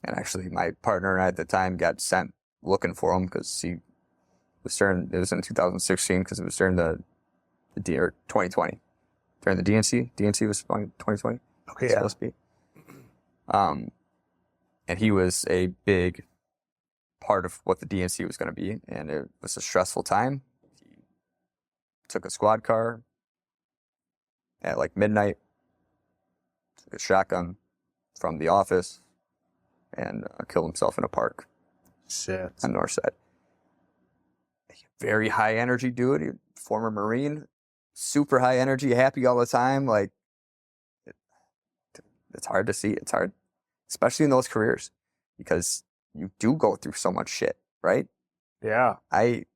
And actually, my partner at the time got sent looking for him because he was it was in 2016 because it was during or 2020 during the DNC. DNC was 2020. Okay, yeah. Supposed to be. And he was a big part of what the DNC was going to be, and it was a stressful time. He took a squad car at like midnight, took a shotgun from the office, and killed himself in a park. Shit. On the north side. Very high energy dude, former Marine, super high energy, happy all the time. Like, it's hard to see. It's hard, especially in those careers, because you do go through so much shit, right? Yeah. And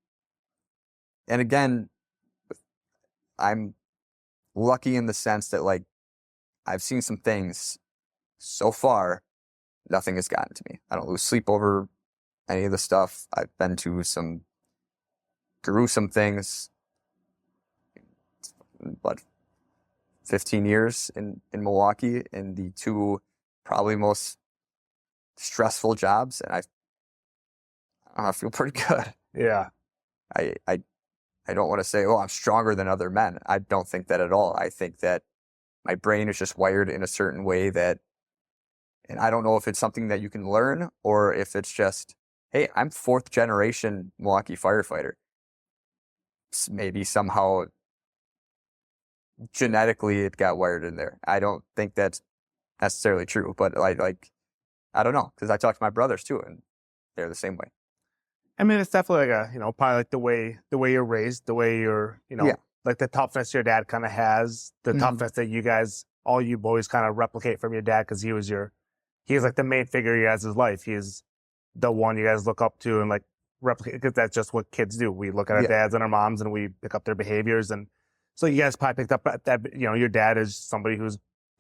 again, I'm lucky in the sense that, like, I've seen some things so far, nothing has gotten to me. I don't lose sleep over any of the stuff. I've been to some gruesome things, but 15 years in Milwaukee, in the two probably most stressful jobs, and I feel pretty good. Yeah. I don't want to say, oh, I'm stronger than other men. I don't think that at all. I think that my brain is just wired in a certain way that, and I don't know if it's something that you can learn or if it's just, hey, I'm 4th generation Milwaukee firefighter. Maybe somehow genetically it got wired in there. I don't think that's necessarily true, but like I don't know, because I talk to my brothers too, and they're the same way. I mean, it's definitely like probably like the way you're raised, the way you're, like the toughness your dad kind of has, the toughness that you guys, all you boys kind of replicate from your dad, because he's like the main figure in your guys' life. He's the one you guys look up to and like replicate, because that's just what kids do. We look at our dads and our moms and we pick up their behaviors. And so you guys probably picked up that, your dad is somebody who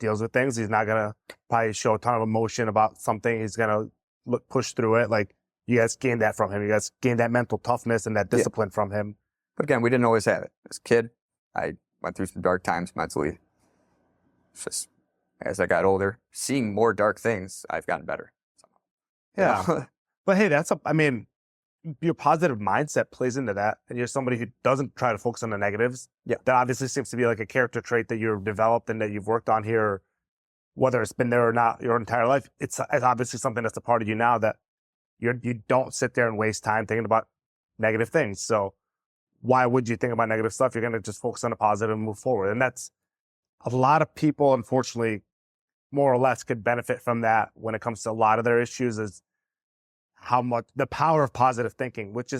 deals with things. He's not going to probably show a ton of emotion about something. He's going to push through it. Like, you guys gained that from him. You guys gained that mental toughness and that discipline from him. But again, we didn't always have it. As a kid, I went through some dark times mentally. It's just, as I got older, seeing more dark things, I've gotten better. Yeah. But hey, your positive mindset plays into that. And you're somebody who doesn't try to focus on the negatives. Yeah. That obviously seems to be like a character trait that you've developed and that you've worked on here, whether it's been there or not your entire life. It's obviously something that's a part of you now, that you don't sit there and waste time thinking about negative things. So why would you think about negative stuff? You're going to just focus on the positive and move forward. And that's, a lot of people, unfortunately, more or less could benefit from that when it comes to a lot of their issues, is how much the power of positive thinking, which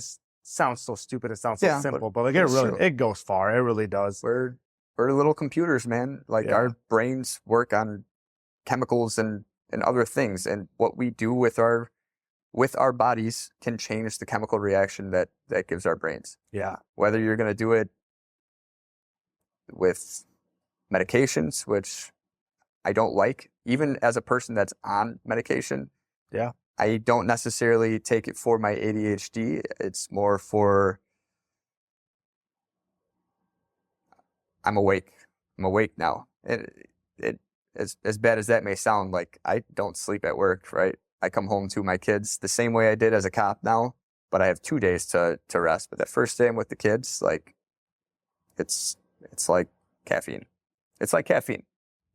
sounds so stupid. It sounds so simple, but like it goes far. It really does. We're little computers, man. Like, our brains work on chemicals and other things. And what we do with our bodies can change the chemical reaction that gives our brains. Yeah. Whether you're going to do it with medications, which I don't like, even as a person that's on medication. Yeah. I don't necessarily take it for my ADHD. It's more for, I'm awake. I'm awake now. It as bad as that may sound, like, I don't sleep at work, right? I come home to my kids the same way I did as a cop now, but I have 2 days to rest. But that first day I'm with the kids, like, it's like caffeine. It's like caffeine,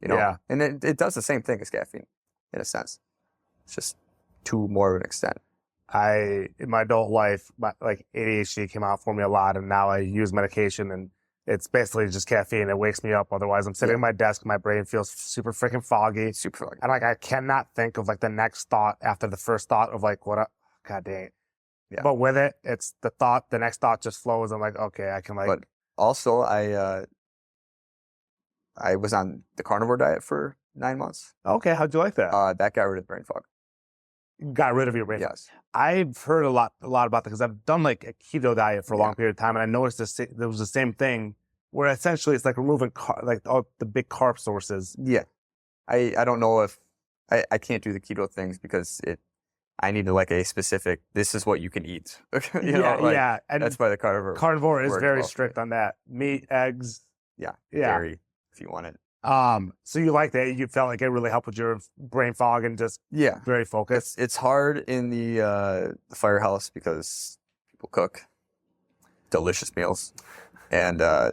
Yeah. And it does the same thing as caffeine, in a sense. It's just to more of an extent. In my adult life, like ADHD came out for me a lot, and now I use medication, and it's basically just caffeine. It wakes me up. Otherwise, I'm sitting at my desk. My brain feels super freaking foggy. Super foggy. And like, I cannot think of like the next thought after the first thought of like, God dang it. Yeah. But with it, it's the next thought just flows. I'm like, okay, I can like. But also, I was on the carnivore diet for 9 months. Okay, how'd you like that? That got rid of brain fog. Got rid of your brain. Yes. I've heard a lot about that because I've done like a keto diet for a long period of time, and I noticed there was the same thing where essentially it's like removing like all the big carb sources. Yeah. I don't know if I can't do the keto things because I need to like a specific, this is what you can eat. Yeah. And that's why the carnivore is very well. strict on that. Meat, eggs. Yeah. Dairy, if you want it. So you like that? You felt like it really helped with your brain fog and just very focused. It's hard in the firehouse because people cook delicious meals, and I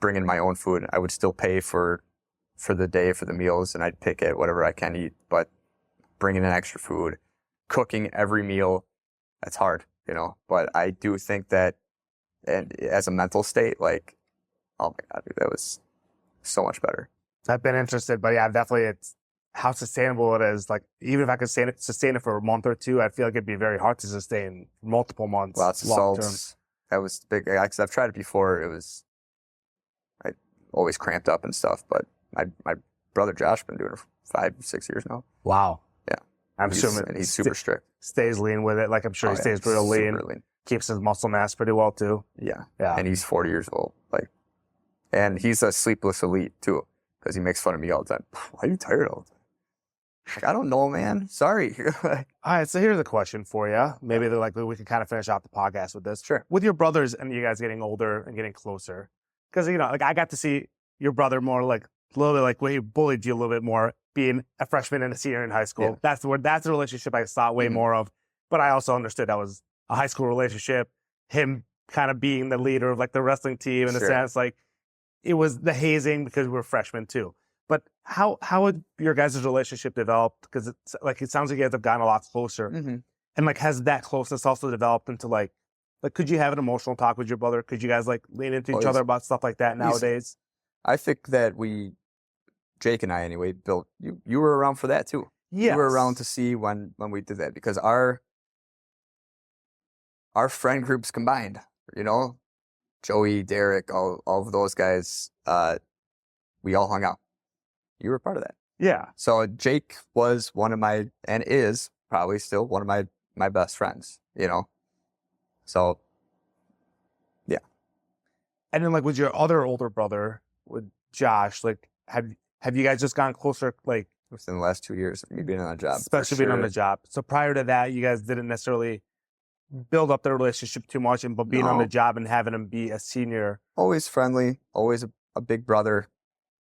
bring in my own food. I would still pay for the day for the meals, and I'd pick at whatever I can eat. But bringing in extra food, cooking every meal, that's hard, But I do think that, and as a mental state, like, oh my God, dude, that was so much better. I've been interested, but yeah, definitely it's how sustainable it is. Like, even if I could sustain it for a month or two, I feel like it'd be very hard to sustain multiple months. Lots of salts. That was big, because I've tried it before. I always cramped up and stuff, but my brother Josh been doing it for 5-6 years now. Wow. Yeah. I'm assuming and he's super strict. Stays lean with it. Like, I'm sure he stays real lean. Keeps his muscle mass pretty well too. Yeah. And he's 40 years old. And he's a sleepless elite too, because he makes fun of me all the time. Why are you tired all the time? Like, I don't know, man. Sorry. All right, so here's a question for you. Maybe we can kind of finish off the podcast with this. Sure. With your brothers and you guys getting older and getting closer, because like I got to see your brother more like a little bit like where he bullied you a little bit more, being a freshman and a senior in high school. Yeah. That's the relationship I saw way more of. But I also understood that was a high school relationship. Him kind of being the leader of like the wrestling team in a sense, like. It was the hazing because we were freshmen too. But how would your guys' relationship develop? Because it's like, it sounds like you guys have gotten a lot closer. Mm-hmm. And like, has that closeness also developed into like, could you have an emotional talk with your brother? Could you guys like lean into each other about stuff like that nowadays? I think that Jake and I anyway, built, you were around for that too. Yes. You were around to see when we did that, because our friend groups combined, Joey, Derek, all of those guys, we all hung out. You were part of that. Yeah. So Jake was and is probably still one of my best friends, So, yeah. And then like with your other older brother, with Josh, like have you guys just gotten closer, like within the last 2 years of me being on the job? Especially being on the job. So prior to that, you guys didn't necessarily build up the relationship too much, but being on the job and having him be a senior. Always friendly, always a big brother,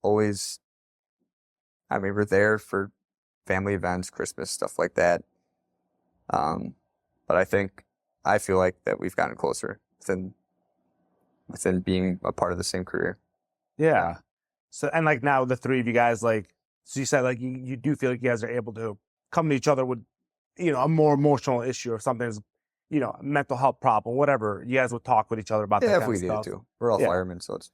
always, we're there for family events, Christmas, stuff like that. But I feel like that we've gotten closer within being a part of the same career. Yeah. So, and like now the three of you guys, like, so you said like you do feel like you guys are able to come to each other with, a more emotional issue or something's, mental health problem, whatever. You guys would talk with each other about that kind of stuff. Yeah, if we did too. We're all firemen, so it's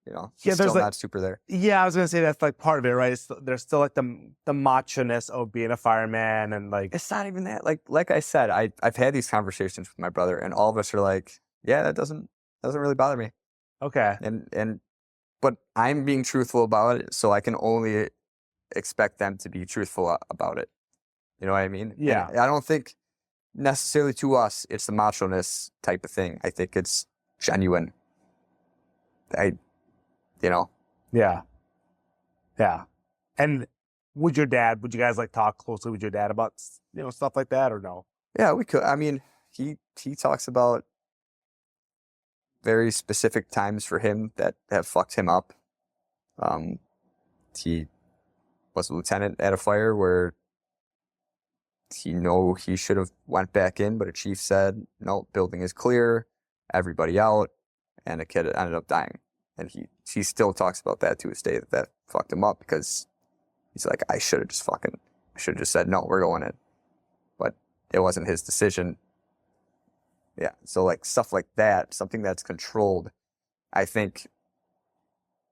still not super there. Yeah, I was gonna say that's like part of it, right? There's still like the macho-ness of being a fireman, and like it's not even that. Like I said, I've had these conversations with my brother, and all of us are like, yeah, that doesn't really bother me. Okay. But I'm being truthful about it, so I can only expect them to be truthful about it. You know what I mean? Yeah. And I don't think necessarily to us it's the macho-ness type of thing. I think it's genuine. Yeah. Yeah. And would you guys like talk closely with your dad about, stuff like that or no? Yeah, we could. He talks about very specific times for him that have fucked him up. He was a lieutenant at a fire where he should have went back in, but a chief said, no, building is clear, everybody out, and a kid ended up dying. And he still talks about that to his day, that fucked him up, because he's like, I should have just said, no, we're going in. But it wasn't his decision. Yeah. So like stuff like that, something that's controlled, I think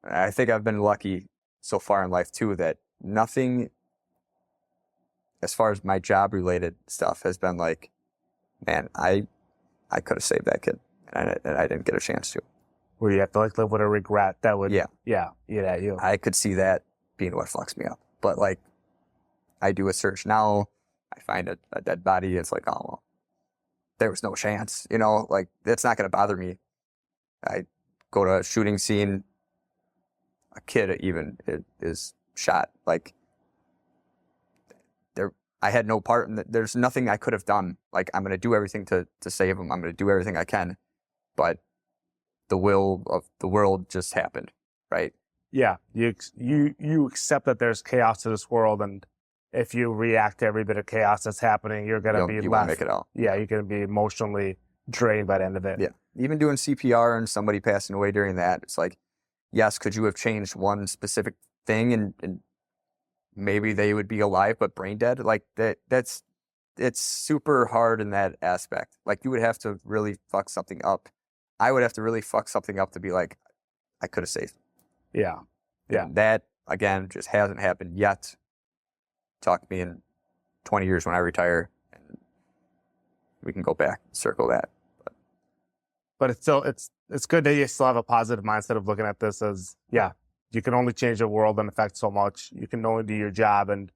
I've been lucky so far in life too, that nothing as far as my job related stuff has been like, man, I could have saved that kid and I didn't get a chance to. Where you have to like live with a regret that would, Yeah. eat at you. I could see that being what fucks me up. But like, I do a search now, I find a dead body, it's like, oh, well, there was no chance, you know, like, it's not going to bother me. I go to a shooting scene, a kid even is shot. Like, I had no part in that. There's nothing I could have done. Like, I'm going to do everything to save him. I'm going to do everything I can. But the will of the world just happened, right? Yeah, you accept that there's chaos to this world, and if you react to every bit of chaos that's happening, you're going to be You left. won't make it out. Yeah, you're going to be emotionally drained by the end of it. Yeah. Even doing CPR and somebody passing away during that, it's like, yes, could you have changed one specific thing and maybe they would be alive but brain dead? Like it's super hard in that aspect. Like, you would have to really fuck something up. I would have to really fuck something up to be like, I could have saved him. Yeah. Yeah. And that, again, just hasn't happened yet. Talk to me in 20 years when I retire, and we can go back and circle that. But it's still, it's good that you still have a positive mindset of looking at this as, yeah, you can only change the world and affect so much. You can only do your job, and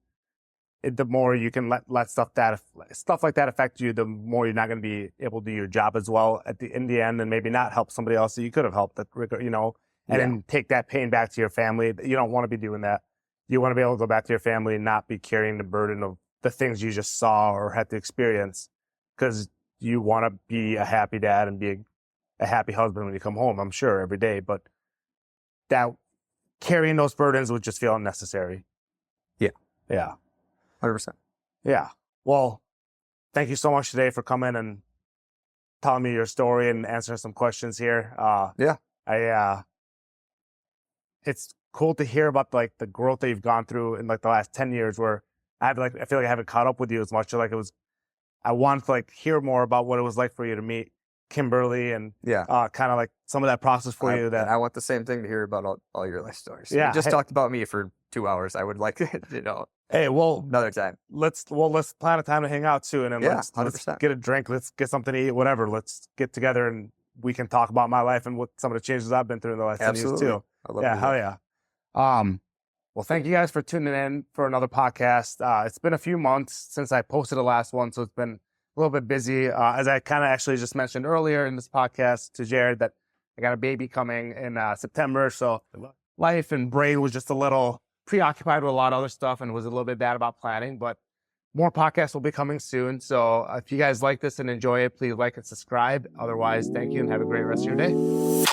the more you can let stuff like that affect you, the more you're not going to be able to do your job as well in the end, and maybe not help somebody else that you could have helped, you know, and then take that pain back to your family. You don't want to be doing that. You want to be able to go back to your family and not be carrying the burden of the things you just saw or had to experience, because you want to be a happy dad and be a happy husband when you come home, I'm sure, every day. But that carrying those burdens would just feel unnecessary. Yeah. Yeah. 100%. Yeah. Well, thank you so much today for coming and telling me your story and answering some questions here. It's cool to hear about like the growth that you've gone through in like the last 10 years, where I feel like I haven't caught up with you as much. Like I want to like hear more about what it was like for you to meet Kimberly and kind of like some of that process for you. And I want the same thing to hear about all your life stories. Yeah. You just talked about me for 2 hours. I would like to, you know. Hey, well, another time. Let's plan a time to hang out too, and then let's get a drink. Let's get something to eat, whatever. Let's get together and we can talk about my life and what some of the changes I've been through in the last 10 years too. I love hell yeah. Well, thank you guys for tuning in for another podcast. It's been a few months since I posted the last one, so it's been a little bit busy. As I kind of actually just mentioned earlier in this podcast to Jared, that I got a baby coming in September, so life and brain was just a little preoccupied with a lot of other stuff and was a little bit bad about planning, but more podcasts will be coming soon. So if you guys like this and enjoy it, please like and subscribe. Otherwise, thank you and have a great rest of your day.